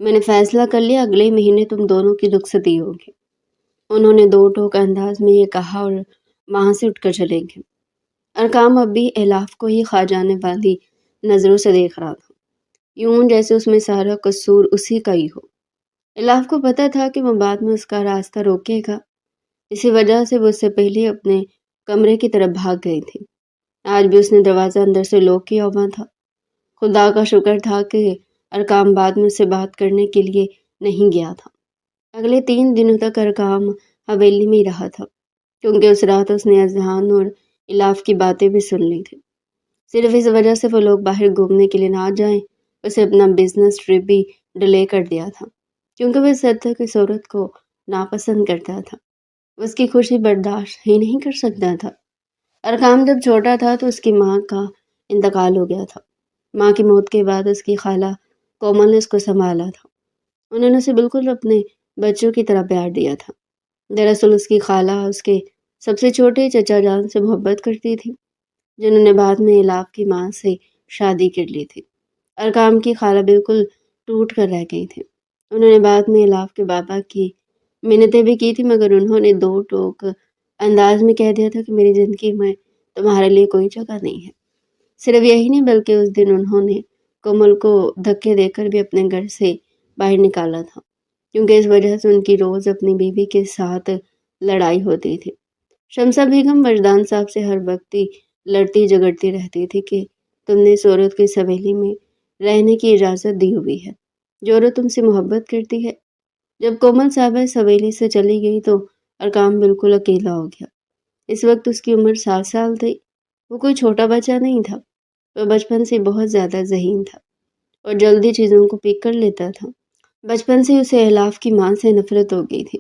میں نے فیصلہ کر لیا اگلے مہینے تم دونوں کی رخصتی ہوگی۔ انہوں نے دو ٹوک انداز میں یہ کہا اور وہاں سے اٹھ کر چلے گئے۔ ارقام اب بھی الاف کو ہی کھا جانے والی نظروں سے دیکھ رہا تھا، یوں جیسے اس میں سارا قصور اسی کا ہی ہو۔ الاف کو پتہ تھا کہ وہ بعد میں اس کا راستہ روکے گا، اسی وجہ سے وہ اس سے پہلے اپنے کمرے کی طرف بھاگ گئی تھی۔ آج بھی اس نے دروازہ اندر سے لاک کیا ہوا تھا۔ خدا کا شکر تھا کہ ارقام بعد میں اس سے بات کرنے کے لیے نہیں گیا تھا۔ اگلے 3 دنوں تک ارقام حویلی میں ہی رہا تھا، کیونکہ اس رات اس نے اذہان اور الاف کی باتیں بھی سن لی تھی۔ صرف اس وجہ سے وہ لوگ باہر گھومنے کے لیے نہ جائیں، اسے اپنا بزنس ٹرپ بھی ڈیلے کر دیا تھا، کیونکہ وہ اس حد تک اس عورت کو ناپسند کرتا تھا، وہ اس کی خوشی برداشت ہی نہیں کر سکتا تھا۔ ارقام جب چھوٹا تھا تو اس کی ماں کا انتقال ہو گیا تھا۔ ماں کی موت کے بعد اس کی خالہ کومل نے اس کو سنبھالا تھا۔ انہوں نے اسے بالکل اپنے بچوں کی طرح پیار دیا تھا۔ دراصل اس کی خالہ اس کے سب سے چھوٹے چچا جان سے محبت کرتی تھی، جنہوں نے بعد میں الاف کی ماں سے شادی کر لی تھی۔ ارقام کی خالہ بالکل ٹوٹ کر رہ گئی تھی۔ انہوں نے بعد میں الاف کے بابا کی منتیں بھی کی تھی، مگر انہوں نے 2 ٹوک انداز میں کہہ دیا تھا کہ میری زندگی میں تمہارے لیے کوئی جگہ نہیں ہے۔ صرف یہی نہیں بلکہ اس دن انہوں نے کومل کو دھکے دے کر بھی اپنے گھر سے باہر نکالا تھا، کیونکہ اس وجہ سے ان کی روز اپنی بیوی کے ساتھ لڑائی ہوتی تھی۔ شمسہ بیگم وجدان صاحب سے ہر وقت ہی لڑتی جھگڑتی رہتی تھی کہ تم نے اس عورت کو اس حویلی میں رہنے کی اجازت دی ہوئی ہے، جو عورت تم سے محبت کرتی ہے۔ جب کومل صاحبہ اس حویلی سے چلی گئی تو ارقام بالکل اکیلا ہو گیا۔ اس وقت اس کی عمر 7 سال تھی۔ وہ کوئی چھوٹا بچہ نہیں تھا، وہ بچپن سے بہت زیادہ ذہین تھا اور جلدی چیزوں کو پک کر لیتا تھا۔ بچپن سے اسے الاف کی ماں سے نفرت ہو گئی تھی،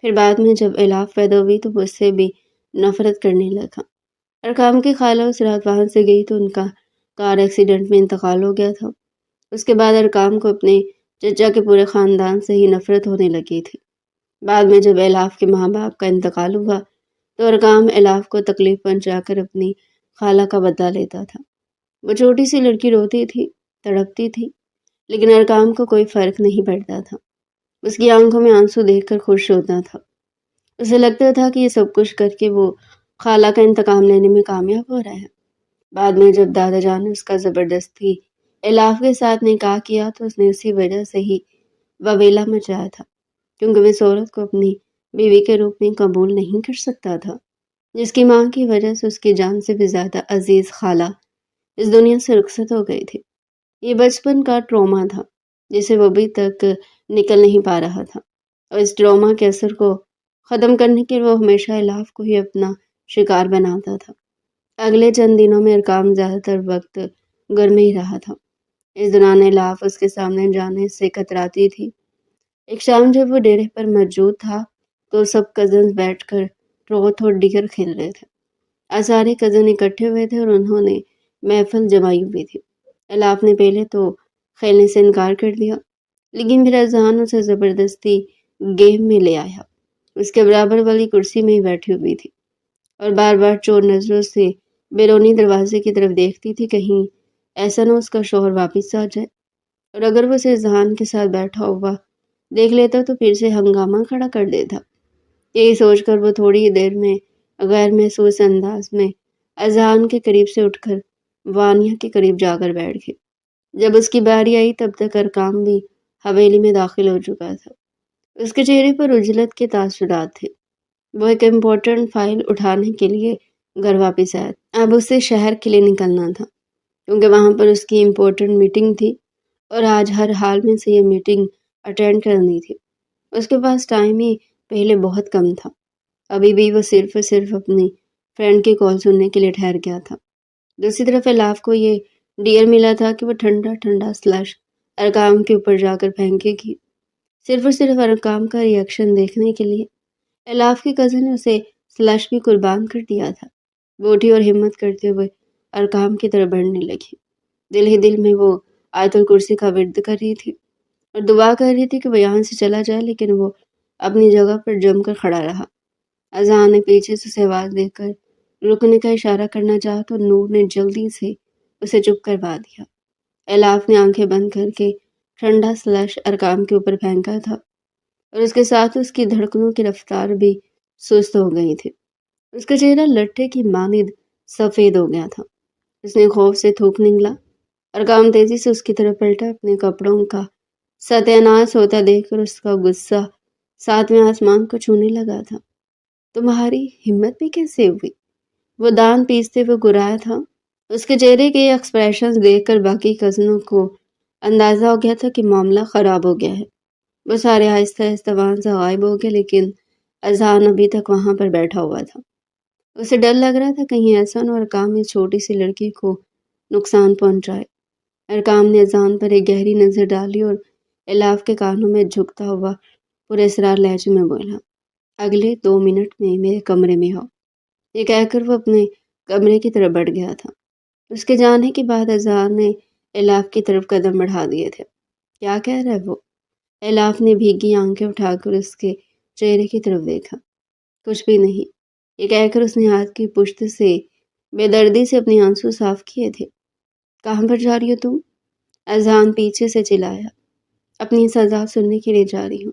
پھر بعد میں جب الاف پیدا ہوئی تو وہ اس سے بھی نفرت کرنے لگا۔ ارقام کی خالہ اس رات وہاں سے گئی تو ان کا کار ایکسیڈنٹ میں انتقال ہو گیا تھا۔ اس کے بعد ارقام کو اپنے چچا کے پورے خاندان سے ہی نفرت ہونے لگی تھی۔ بعد میں جب الاف کے ماں باپ کا انتقال ہوا تو ارقام الاف کو تکلیف پہنچا کر اپنی خالہ کا بدلہ لیتا تھا۔ وہ چھوٹی سی لڑکی روتی تھی، تڑپتی تھی، لیکن ارقام کو کوئی فرق نہیں پڑتا تھا۔ اس کی آنکھوں میں آنسو دیکھ کر خوش ہوتا تھا۔ اسے لگتا تھا کہ یہ سب کچھ کر کے وہ خالہ کا انتقام لینے میں کامیاب ہو رہا ہے۔ بعد میں جب دادا جان نے اس کا زبردستی الاف کے ساتھ نکاح کیا تو اس نے اسی وجہ سے ہی وویلا مچایا تھا، کیونکہ وہ اس عورت کو اپنی بیوی کے روپ میں قبول نہیں کر سکتا تھا، جس کی ماں کی وجہ سے اس کی جان سے بھی زیادہ عزیز خالہ اس دنیا سے رخصت ہو گئی تھی۔ یہ بچپن کا ٹراما تھا جسے وہ ابھی تک نکل نہیں پا رہا تھا، اور اس ٹراما کے اثر کو ختم کرنے کے وہ ہمیشہ الاف کو ہی اپنا شکار بناتا تھا۔ اگلے چند دنوں میں ارقام زیادہ تر وقت گھر میں ہی رہا تھا۔ اس دوران الاف اس کے سامنے جانے سے کتراتی تھی۔ ایک شام جب وہ ڈیرے پر موجود تھا تو سب کزنز بیٹھ کر ٹروت اور ڈیر کھیل رہے تھے۔ آج سارے کزن اکٹھے ہوئے تھے اور انہوں نے محفل جمائی ہوئی تھی۔ الاف نے پہلے تو کھیلنے سے انکار کر دیا، لیکن پھر اذہان اسے زبردستی گیم میں لے آیا۔ اس کے برابر والی کرسی میں ہی بیٹھی ہوئی تھی اور بار بار چور نظروں سے بیرونی دروازے کی طرف دیکھتی تھی، کہیں ایسا نہ اس کا شوہر واپس آ جائے، اور اگر وہ اسے اذہان کے ساتھ بیٹھا ہوا دیکھ لیتا تو پھر سے ہنگامہ کھڑا کر دیتا۔ یہی سوچ کر وہ تھوڑی ہی دیر میں غیر محسوس انداز میں اذہان کے قریب سے اٹھ کر وانیہ کے قریب جا کر بیٹھ گئی۔ جب اس کی باری آئی تب تک ارقام بھی حویلی میں داخل ہو چکا تھا۔ اس کے چہرے پر عجلت کے تاثرات تھے۔ وہ ایک امپورٹنٹ فائل اٹھانے کے لیے گھر واپس آیا۔ اب اسے شہر کے لیے نکلنا تھا کیونکہ وہاں پر اس کی امپورٹنٹ میٹنگ تھی اور آج ہر حال میں سے یہ میٹنگ اٹینڈ کرنی تھی۔ اس کے پاس ٹائم ہی پہلے بہت کم تھا۔ ابھی بھی وہ صرف اپنی فرینڈ کی کال سننے کے لیے ٹھہر گیا تھا۔ دوسری طرف الاف کو یہ ڈیئر ملا تھا کہ وہ ٹھنڈا ٹھنڈا سلش ارقام کے اوپر جا کر پھینکے گی، صرف اور صرف ارقام کا ری ایکشن دیکھنے کے لیے۔ الاف کی کزن نے اسے سلش بھی قربان کر دیا تھا۔ وہ اٹھی اور ہمت کرتے ہوئے ارقام کی طرف بڑھنے لگی۔ دل ہی دل میں وہ آیت الکرسی کا ورد کر رہی تھی اور دعا کر رہی تھی کہ وہ یہاں سے چلا جائے، لیکن وہ اپنی جگہ پر جم کر کھڑا رہا۔ اذان نے پیچھے سے اسے آواز دے کر رکنے کا اشارہ کرنا چاہا تو نور نے جلدی سے اسے چپ کروا دیا۔ الاف نے آنکھیں بند کر کے ٹھنڈا سلش ارقام کے اوپر پھینکا تھا اور اس کے ساتھ اس کی دھڑکنوں کی رفتار بھی سست ہو گئی تھی۔ اس کا چہرہ لٹھے کی مانند سفید ہو گیا تھا۔ اس نے خوف سے تھوک نگلا۔ ارقام تیزی سے اس کی طرف پلٹا۔ اپنے کپڑوں کا ستیہ ناش ہوتا دیکھ کر اس کا غصہ ساتویں آسمان کو چھونے لگا تھا۔ تمہاری ہمت بھی کیسے ہوئی؟ وہ دانت پیستے ہوئے گرایا تھا۔ اس کے چہرے کے ایکسپریشنز دیکھ کر باقی کزنوں کو اندازہ ہو گیا تھا کہ معاملہ خراب ہو گیا ہے۔ وہ سارے آہستہ آہستہ وہاں سے غائب ہو گئے، لیکن اذہان ابھی تک وہاں پر بیٹھا ہوا تھا۔ اسے ڈر لگ رہا تھا کہیں ایسا نہ ارقام اس چھوٹی سی لڑکی کو نقصان پہنچائے۔ ارقام نے اذہان پر ایک گہری نظر ڈالی اور الاف کے کانوں میں جھکتا ہوا پورے اسرار لہجے میں بولا، اگلے 2 منٹ میں میرے کمرے میں آؤ۔ یہ کہہ کر وہ اپنے کمرے کی طرف بڑھ گیا تھا۔ اس کے جانے کے بعد اذہان نے الاف کی طرف قدم بڑھا دیے تھے۔ کیا کہہ رہا ہے وہ؟ الاف نے بھیگی آنکھیں اٹھا کر اس کے چہرے کی طرف دیکھا۔ کچھ بھی نہیں، یہ کہہ کر اس نے ہاتھ کی پشت سے بے دردی سے اپنے آنسو صاف کیے تھے۔ کہاں پر جا رہی ہو تم؟ اذہان پیچھے سے چلایا۔ اپنی سزا سننے کے لیے جا رہی ہوں۔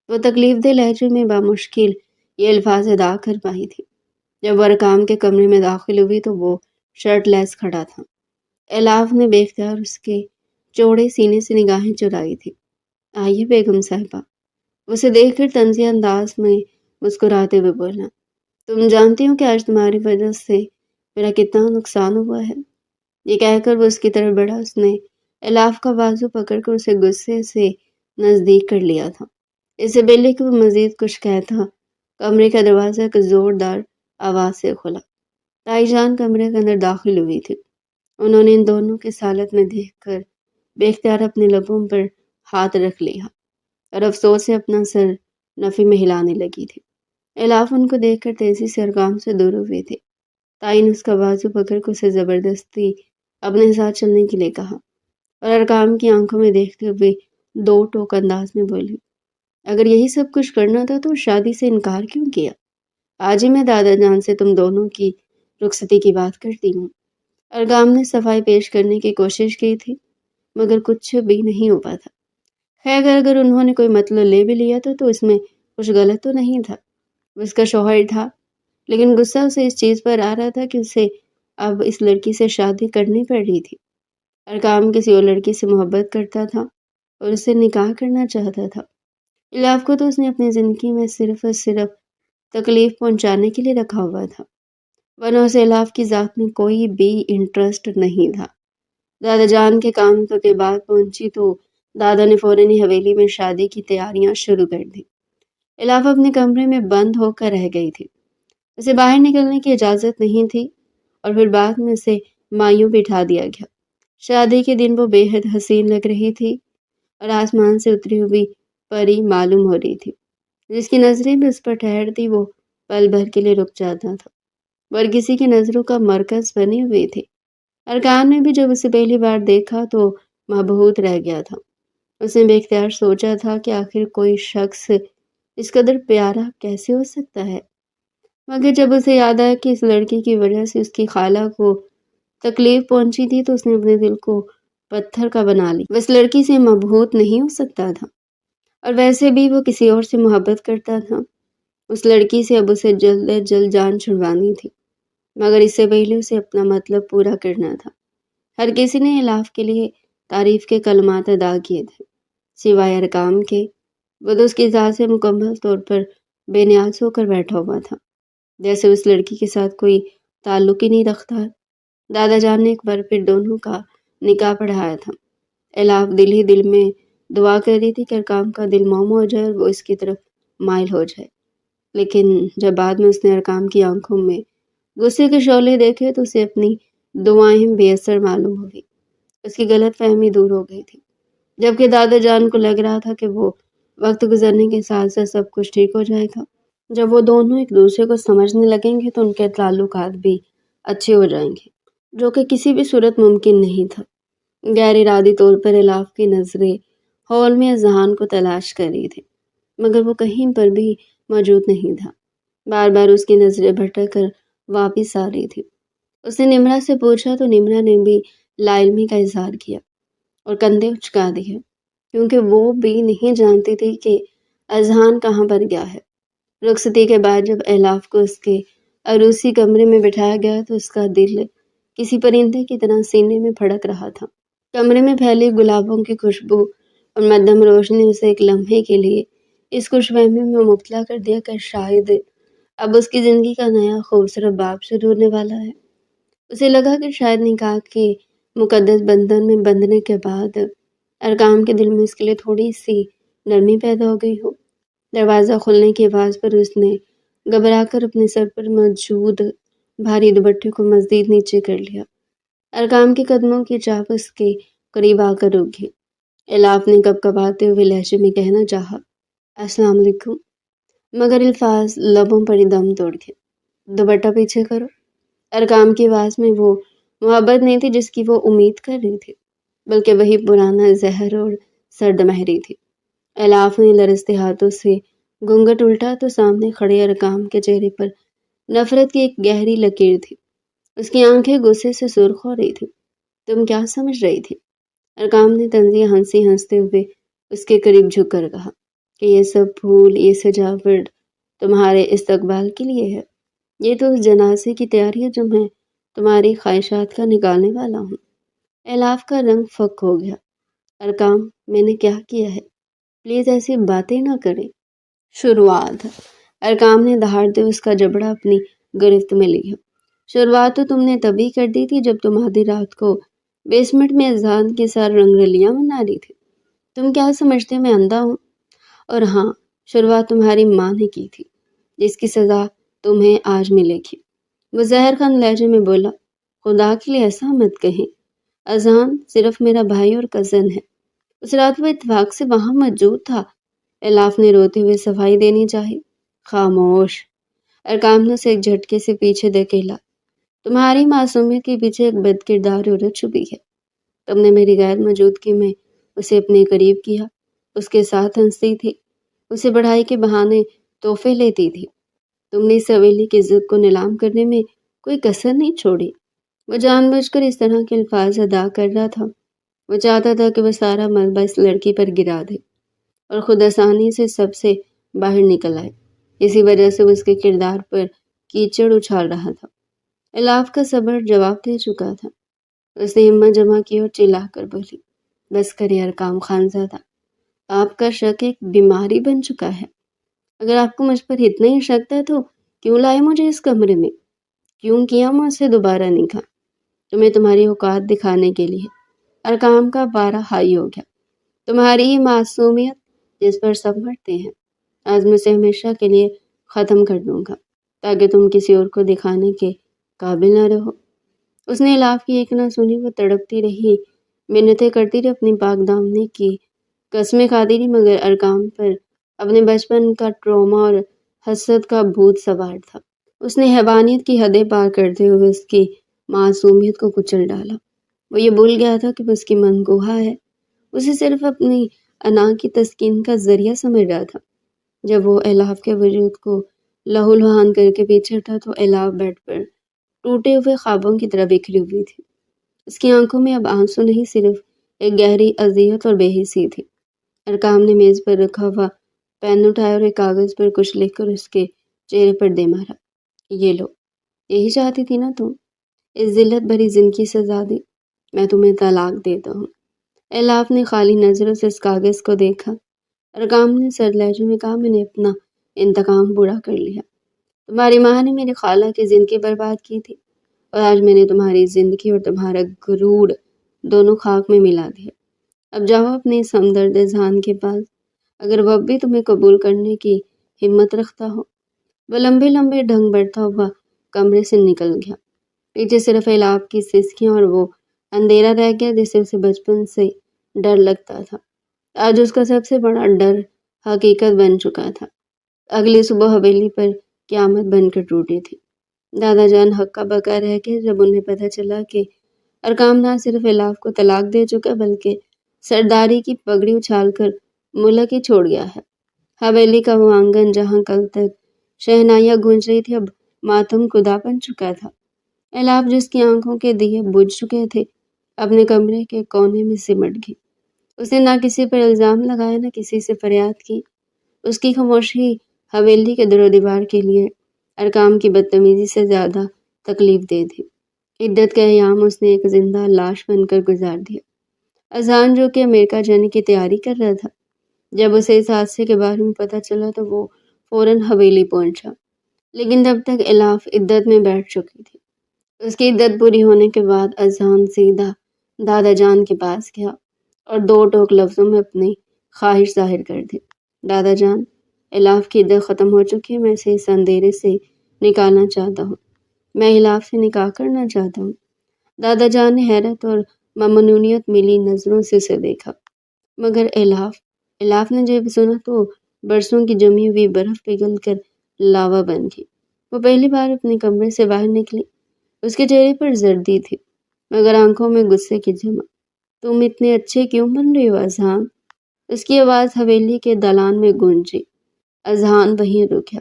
وہ تکلیف دہ لہجے میں بامشکل یہ الفاظ ادا کر پائی تھی۔ جب وہ ارقام کے کمرے میں داخل ہوئی تو وہ شرٹ لیس کھڑا تھا۔ الاف نے بے اختیار اس کے چوڑے سینے سے نگاہیں چرائی تھی۔ آئیے بیگم صاحبہ۔ اسے دیکھ کر طنزیہ انداز میں مسکراتے ہوئے بولا، تم جانتی ہو کہ آج تمہاری وجہ سے میرا کتنا نقصان ہوا ہے؟ یہ کہہ کر وہ اس کی طرف بڑھا۔ اس نے الاف کا بازو پکڑ کر اسے غصے سے نزدیک کر لیا تھا۔ اس سے پہلے کہ وہ مزید کچھ کہتا، کمرے کا دروازہ ایک زوردار آواز سے کھلا۔ تائی جان کمرے کے اندر داخل ہوئی تھی۔ انہوں نے ان دونوں کی حالت میں دیکھ کر بے اختیار اپنے لبوں پر ہاتھ رکھ لیا اور افسوس سے اپنا سر نفی میں ہلانے لگی تھی۔ الاف ان کو دیکھ کر تیزی سے ارقام سے دور ہوئے تھے۔ تائی نے اس کا بازو پکڑ کر اسے زبردستی اپنے ساتھ چلنے کے لیے کہا اور ارقام کی آنکھوں میں دیکھتے ہوئے 2 ٹوک انداز میں بولی، اگر یہی سب کچھ کرنا تھا تو شادی سے انکار کیوں کیا؟ آج ہی میں دادا جان سے تم دونوں کی رخصتی کی بات کرتی ہوں۔ ارقام نے صفائی پیش کرنے کی کوشش کی تھی مگر کچھ بھی نہیں ہو پاتا۔ خیر اگر انہوں نے کوئی مطلب لے بھی لیا تھا تو اس میں کچھ غلط تو نہیں تھا۔ وہ اس کا شوہر تھا، لیکن غصہ اسے اس چیز پر آ رہا تھا کہ اسے اب اس لڑکی سے شادی کرنی پڑ رہی تھی۔ ارقام کسی اور لڑکی سے محبت کرتا تھا اور اسے نکاح کرنا چاہتا تھا۔ الاف کو تو اس نے اپنی زندگی میں صرف اور صرف تکلیف پہنچانے کے لیے رکھا ہوا تھا، ورنہ اسے الاف کی ذات میں کوئی بھی انٹرسٹ نہیں تھا۔ دادا جان کے کام تک کے بعد پہنچی تو دادا نے فوراً ہی حویلی میں شادی کی تیاریاں شروع کر دی۔ الاف اپنے کمرے میں بند ہو کر رہ گئی تھی۔ اسے باہر نکلنے کی اجازت نہیں تھی اور پھر بعد میں اسے مایوں بٹھا دیا گیا۔ شادی کے دن وہ بے حد حسین لگ رہی تھی اور آسمان سے اتری ہوئی پری معلوم ہو رہی تھی۔ جس کی نظریں بھی اس پر ٹھہرتی وہ پل بھر کے لیے رک جاتا تھا، اور کسی کی نظروں کا مرکز بنی ہوئی تھی۔ ارکان نے بھی جب اسے پہلی بار دیکھا تو مبہوت رہ گیا تھا۔ اس نے بے اختیار سوچا تھا کہ آخر کوئی شخص اس قدر پیارا کیسے ہو سکتا ہے، مگر جب اسے یاد آیا کہ اس لڑکی کی وجہ سے اس کی خالہ کو تکلیف پہنچی تھی تو اس نے اپنے دل کو پتھر کا بنا لی۔ وہ اس لڑکی سے مبہوت نہیں ہو سکتا تھا، اور ویسے بھی وہ کسی اور سے محبت کرتا تھا۔ اس لڑکی سے اب اسے جلد از جلد جان چھڑوانی تھی، مگر اس سے پہلے اسے اپنا مطلب پورا کرنا تھا۔ ہر کسی نے الاف کے لیے تعریف کے کلمات ادا کیے تھے سوائے ارقام کے۔ وہ تو اس کی ذات سے مکمل طور پر بے نیاز ہو کر بیٹھا ہوا تھا، جیسے اس لڑکی کے ساتھ کوئی تعلق ہی نہیں رکھتا۔ دادا جان نے ایک بار پھر دونوں کا نکاح پڑھایا تھا۔ الاف دل ہی دل میں دعا کر رہی تھی کہ ارقام کا دل موم ہو جائے اور وہ اس کی طرف مائل ہو جائے، لیکن جب بعد میں اس نے ارقام کی آنکھوں میں غصے کے شعلے دیکھے تو اسے اپنی دعائیں بے اثر معلوم ہوئی۔ اس کی غلط فہمی دور ہو گئی تھی، جبکہ دادا جان کو لگ رہا تھا کہ وہ وقت گزرنے کے ساتھ ساتھ سب کچھ ٹھیک ہو جائے گا۔ جب وہ دونوں ایک دوسرے کو سمجھنے لگیں گے تو ان کے تعلقات بھی اچھے ہو جائیں گے، جو کہ کسی بھی صورت ممکن نہیں تھا۔ غیر ارادی طور پر الاف کی نظریں ہال میں اذہان کو تلاش کر رہی تھی، مگر وہ کہیں پر بھی موجود نہیں تھا۔ بار بار اس کی نظریں بھٹک کر واپس آ رہی تھی۔ اس نے نمرہ سے پوچھا تو نمرہ نے بھی لا علمی کا اظہار کیا اور کندھے اچکا دیے، کیونکہ وہ بھی نہیں جانتی تھی کہ اذہان کہاں پر گیا ہے۔ رخصتی کے بعد جب الاف کو اس کے عروسی کمرے میں بٹھایا گیا تو اس کا دل کسی پرندے کی طرح سینے میں پھڑک رہا تھا۔ کمرے میں پھیلی گلابوں کی خوشبو اور مدھم روشنی نے اسے ایک لمحے کے لیے اس خوش فہمی میں مبتلا کر دیا کہ شاید اب اس کی زندگی کا نیا خوبصورت باب شروع ہونے والا ہے۔ اسے لگا کہ شاید نکاح کے مقدس بندھن میں بندھنے کے بعد ارقام کے دل میں اس کے لیے تھوڑی سی نرمی پیدا ہو گئی ہو۔ دروازہ کھلنے کی آواز پر اس نے گھبرا کر اپنے سر پر موجود بھاری دوپٹے کو مزید نیچے کر لیا۔ ارقام کے قدموں کی چاپ اس کے قریب آ کر رک گئی۔ الاف نے کپکپاتے ہوئے لہجے میں کہنا چاہا، السلام علیکم، مگر الفاظ لبوں پر ہی دم توڑ گئے۔ دوپٹہ پیچھے کرو۔ ارقام کی آواز میں وہ محبت نہیں تھی جس کی وہ امید کر رہی تھی، بلکہ وہی پرانا زہر اور سرد مہری تھی۔ الاف نے لرزتے ہاتھوں سے گھونگھٹ الٹا تو سامنے کھڑے ارقام کے چہرے پر نفرت کی ایک گہری لکیر تھی۔ اس کی آنکھیں غصے سے سرخ ہو رہی تھی۔ تم کیا سمجھ رہی تھی؟ ارقام نے طنزیہ ہنستے ہوئے اس کے قریب جھک کر کہا کہ یہ سب پھول، یہ سجاوٹ تمہارے استقبال کے لیے ہے۔ یہ تو اس جنازے کی تیاری ہے جو میں تمہاری خواہشات کا نکالنے والا ہوں۔ الاف کا رنگ فک ہو گیا۔ ارقام، میں نے کیا کیا ہے؟ پلیز ایسی باتیں نہ کریں۔ شروعات، ارقام نے دہاڑتے اس کا جبڑا اپنی گرفت میں لیا۔ شروعات تو تم نے تبھی کر دی تھی جب تم آدھی رات کو بیسمنٹ میں اذان کے ساتھ رنگ رلیاں منا رہی تھی۔ تم کیا سمجھتے میں اندھا ہوں؟ اور ہاں، شروعات تمہاری ماں نے کی تھی، جس کی سزا تمہیں آج ملے گی۔ وہ زہر خان لہجے میں بولا، خدا کے لیے ایسا مت کہیں، اذان صرف میرا بھائی اور کزن ہے۔ اس رات وہ اتفاق سے وہاں موجود تھا۔ الاف نے روتے ہوئے صفائی دینی چاہی۔ خاموش، ارقام نے اسے ایک جھٹکے سے پیچھے دھکیلا۔ تمہاری معصومیت کے پیچھے ایک بد کردار عورت چھپی ہے۔ تم نے میری غیر موجودگی میں اسے اپنے قریب کیا، اس کے ساتھ ہنستی تھی، اسے پڑھائی کے بہانے تحفے لیتی تھی۔ تم نے اس حویلی کی عزت کو نیلام کرنے میں کوئی کسر نہیں چھوڑی۔ وہ جان بوجھ کر اس طرح کے الفاظ ادا کر رہا تھا۔ وہ چاہتا تھا کہ وہ سارا ملبہ اس لڑکی پر گرا دے اور خود آسانی سے سب سے باہر نکل آئے۔ اسی وجہ سے وہ اس کے کردار پر کیچڑ اچھال رہا تھا۔ الاف کا صبر جواب دے چکا تھا۔ اس نے ہمت جمع کی اور چلا کر بولی، بس کرے ارقام خانزادہ، آپ کا شک ایک بیماری بن چکا ہے۔ اگر آپ کو مجھ پر اتنا ہی شک ہے تو کیوں لائے مجھے اس کمرے میں؟ کیوں کیا مجھ سے دوبارہ نکاح؟ تمہیں تمہاری اوقات دکھانے کے لیے۔ ارقام کا پارا ہائی ہو گیا۔ تمہاری یہ معصومیت جس پر سب مرتے ہیں، آج میں اسے ہمیشہ کے لیے ختم کر دوں گا تاکہ تم کسی اور کو دکھانے کے قابل نہ رہو۔ اس نے الاف کی ایک نہ سنی، وہ تڑپتی رہی، منتیں کرتی رہی، اپنی پاک دامنی کی قسمیں کھاتی رہی، مگر ارقام پر اپنے بچپن کا ٹراما اور حسد کا بھوت سوار تھا۔ اس نے حیوانیت کی حدیں پار کرتے ہوئے اس کی معصومیت کو کچل ڈالا۔ وہ یہ بھول گیا تھا کہ وہ اس کی منگوہا ہے، اسے صرف اپنی انا کی تسکین کا ذریعہ سمجھ رہا تھا۔ جب وہ الاف کے وجود کو لہو لہان کر کے پیچھے ہٹا تو الاف بیڈ پر ٹوٹے ہوئے خوابوں کی طرح بکھری ہوئی تھی۔ اس کی آنکھوں میں اب آنسو نہیں، صرف ایک گہری اذیت اور بے حسی تھی۔ ارقام نے میز پر رکھا ہوا پین اٹھایا اور ایک کاغذ پر کچھ لکھ کر اس کے چہرے پر دے مارا۔ یہ لو، یہی چاہتی تھی نا تم؟ اس ذلت بھری زندگی سے زیادہ میں تمہیں طلاق دیتا ہوں۔ الاف نے خالی نظروں سے اس کاغذ کو دیکھا۔ ارقام نے سرد لہجے میں کہا، میں نے اپنا انتقام پورا کر لیا۔ تمہاری ماں نے میری خالہ کی زندگی برباد کی تھی اور آج میں نے تمہاری زندگی اور تمہارا غرور دونوں خاک میں ملا دیا۔ اب جاؤ اپنے اس ہمدرد اذہان کے پاس، اگر وہ اب بھی تمہیں قبول کرنے کی ہمت رکھتا ہو۔ وہ لمبے لمبے ڈھنگ بڑھتا ہوا کمرے سے نکل گیا۔ پیچھے صرف الاف کی سسکیاں اور وہ اندھیرا رہ گیا جسے اسے بچپن سے ڈر لگتا تھا۔ آج اس کا سب سے بڑا ڈر حقیقت بن چکا تھا۔ اگلی صبح حویلی پر قیامت بن کر ٹوٹی تھی۔ دادا جان ہکا بکا رہ گئے جب انہیں پتہ چلا کہ ارقام نہ صرف الاف کو طلاق دے چکا بلکہ سرداری کی پگڑی اچھال کر ملک ہی چھوڑ گیا ہے۔ حویلی کا وہ آنگن جہاں کل تک شہنائیاں گونج رہی تھی اب ماتم کدا بن چکا تھا۔ الاف جس کی آنکھوں کے دیے بجھ چکے تھے اپنے کمرے کے کونے میں سمٹ گئی۔ اس نے نہ کسی پر الزام لگایا، نہ کسی سے فریاد کی۔ اس کی خاموشی حویلی کے در و دیوار کے لیے ارقام کی بدتمیزی سے زیادہ تکلیف دہ تھی۔ عدت کا ایام اس نے ایک زندہ لاش بن کر گزار دیا۔ اذہان جو کہ امریکہ جانے کی تیاری کر رہا تھا، جب اسے اس حادثے کے بارے میں پتہ چلا تو وہ فوراً حویلی پہنچا، لیکن تب تک الاف عدت میں بیٹھ چکی تھی۔ اس کی عدت پوری ہونے کے بعد اذہان سیدھا دادا جان کے پاس گیا اور دو ٹوک لفظوں میں اپنی خواہش ظاہر کر دی۔ دادا جان، الاف کی عدت ختم ہو چکی ہے، میں اسے اس اندھیرے سے نکالنا چاہتا ہوں، میں الاف سے نکاح کرنا چاہتا ہوں۔ دادا جان نے حیرت اور ممنونیت ملی نظروں سے اسے دیکھا۔ مگر الاف نے جب سنا تو برسوں کی جمی ہوئی برف پگھل کر لاوا بن گئی۔ وہ پہلی بار اپنے کمرے سے باہر نکلی۔ اس کے چہرے پر زردی تھی مگر آنکھوں میں غصے کی جمع۔ تم اتنے اچھے کیوں بن رہے ہو اذہان؟ اس کی آواز حویلی کے دالان میں گونجی۔ اذہان وہیں رک گیا۔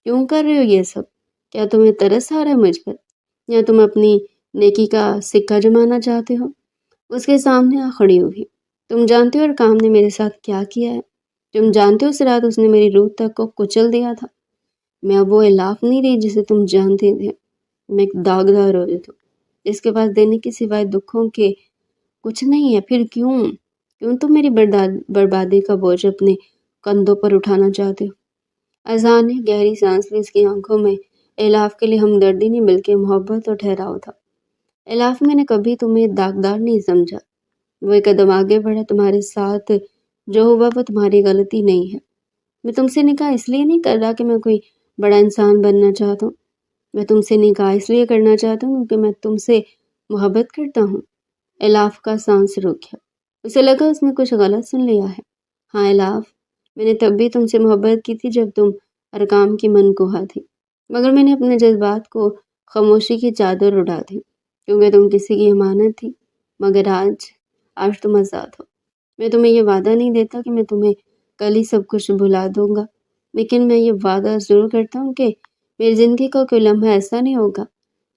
کیوں کر رہے ہو یہ سب؟ کیا تمہیں ترس آ رہا ہے مجھ پر، یا تم اپنی نیکی کا سکہ جمانا چاہتے ہو؟ اس کے سامنے آ کھڑی ہوئی۔ تم جانتے ہو ارقام نے میرے ساتھ کیا کیا ہے؟ تم جانتے ہو اس رات اس نے میری روح تک کو کچل دیا تھا؟ میں اب وہ الاف نہیں رہی جسے تم جانتے تھے۔ میں ایک داغدار عورت ہوں جس کے پاس دینے کے سوائے دکھوں کے کچھ نہیں ہے۔ پھر کیوں تم میری بربادی کا بوجھ اپنے کندھوں پر اٹھانا چاہتے ہو؟ اذہان نے گہری سانس لی۔ اس کی آنکھوں میں الاف کے لیے ہمدردی نہیں بلکہ محبت اور ٹھہراؤ تھا۔ الاف، میں نے کبھی تمہیں داغدار نہیں سمجھا۔ وہ ایک قدم آگے بڑھا۔ تمہارے ساتھ جو ہوا وہ تمہاری غلطی نہیں ہے۔ میں تم سے نکاح اس لیے نہیں کر رہا کہ میں کوئی بڑا انسان بننا چاہتا ہوں، میں تم سے نکاح اس لیے کرنا چاہتا ہوں کیونکہ میں تم سے محبت کرتا ہوں۔ الاف کا سانس رک گیا۔ اسے لگا اس نے کچھ غلط سن لیا ہے۔ ہاں الاف، میں نے تب بھی تم سے محبت کی تھی جب تم ارقام کی منکوہا تھی، مگر میں نے اپنے جذبات کو خاموشی کی چادر اڑا دی کیونکہ تم کسی کی امانت تھی۔ مگر آج تم آزاد ہو۔ میں تمہیں یہ وعدہ نہیں دیتا کہ میں تمہیں کل ہی سب کچھ بھلا دوں گا، لیکن میں یہ وعدہ ضرور کرتا ہوں کہ میری زندگی کا کوئی لمحہ ایسا نہیں ہوگا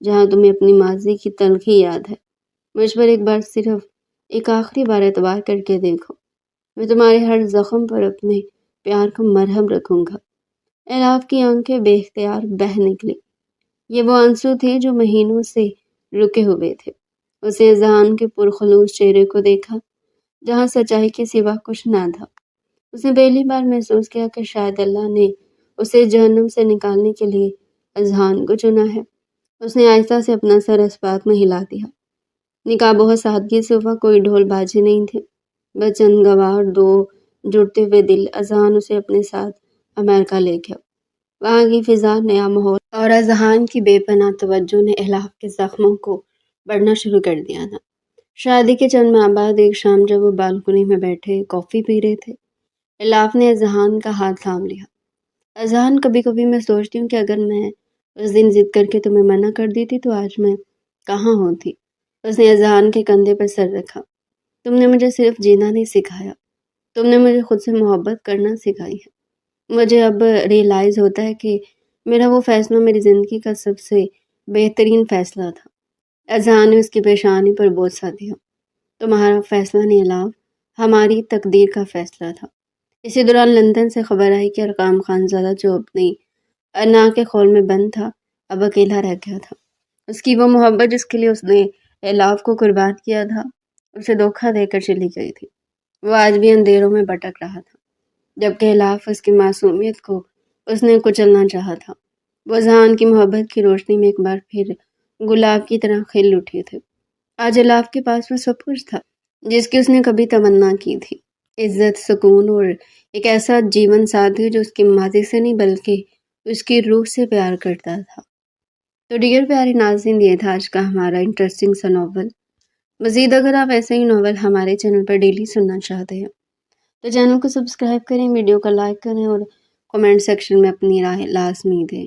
جہاں تمہیں اپنی ماضی کی تلخی یاد ہے۔ مجھ پر ایک بار، صرف ایک آخری بار اعتبار کر کے دیکھو، میں تمہارے ہر زخم پر اپنے پیار کا مرہم رکھوں گا۔ الاف کی آنکھیں بے اختیار بہہ نکلی۔ یہ وہ آنسو تھے جو مہینوں سے رکے ہوئے تھے۔ اسے اذہان کے پرخلوص چہرے کو دیکھا جہاں سچائی کے سوا کچھ نہ تھا۔ اس نے پہلی بار محسوس کیا کہ شاید اللہ نے اسے جہنم سے نکالنے کے لیے اذہان کو چنا ہے۔ اس نے آہستہ سے اپنا سر اسباق میں ہلا دیا۔ نکاح بہت سادگی سے ہوا، کوئی ڈھول بازی نہیں تھے، بس چند گواہ اور دو جڑتے ہوئے دل۔ اذہان اسے اپنے ساتھ امریکہ لے گیا۔ وہاں کی فضا، نیا ماحول اور اذہان کی بے پناہ توجہ نے الاف کے زخموں کو بڑھنا شروع کر دیا تھا۔ شادی کے چند ماہ بعد ایک شام جب وہ بالکنی میں بیٹھے کافی پی رہے تھے، الاف نے اذہان کا ہاتھ تھام لیا۔ اذہان، کبھی کبھی میں سوچتی ہوں کہ اگر میں اس دن ضد کر کے تمہیں منع کر دیتی تو آج میں کہاں ہوتی؟ اس نے اذہان کے کندھے پر سر رکھا۔ تم نے مجھے صرف جینا نہیں سکھایا، تم نے مجھے خود سے محبت کرنا سکھائی ہے۔ مجھے اب ریئلائز ہوتا ہے کہ میرا وہ فیصلہ میری زندگی کا سب سے بہترین فیصلہ تھا۔ اذہان نے اس کی پیشانی پر بوسہ دیا۔ تمہارا فیصلہ نہیں الاف، ہماری تقدیر کا فیصلہ تھا۔ اسی دوران لندن سے خبر آئی کہ ارقام خان زادہ، جو اپنی انا کے خول میں بند تھا، اب اکیلا رہ گیا تھا۔ اس کی وہ محبت جس کے لیے اس نے الاف کو قربان کیا تھا، اسے دھوکہ دے کر چلی گئی تھی۔ وہ آج بھی اندھیروں میں بھٹک رہا تھا، جبکہ الاف اس کی معصومیت کو اس نے کچلنا چاہا تھا۔ وہ اذہان کی محبت کی روشنی میں ایک بار پھر گلاب کی طرح کھل اٹھے تھے۔ آج الاف کے پاس وہ سب کچھ تھا جس کی اس نے کبھی تمنا کی تھی: عزت، سکون اور ایک ایسا جیون ساتھی جو اس کے ماضی سے نہیں بلکہ اس کی روح سے پیار کرتا تھا۔ تو ڈیئر پیارے ناظرین، یہ تھا آج کا ہمارا انٹرسٹنگ سا ناول۔ مزید اگر آپ ایسے ہی ناول ہمارے چینل پر ڈیلی سننا چاہتے ہیں تو چینل کو سبسکرائب کریں، ویڈیو کو لائک کریں اور کمنٹ سیکشن میں اپنی رائے لازمی دیں۔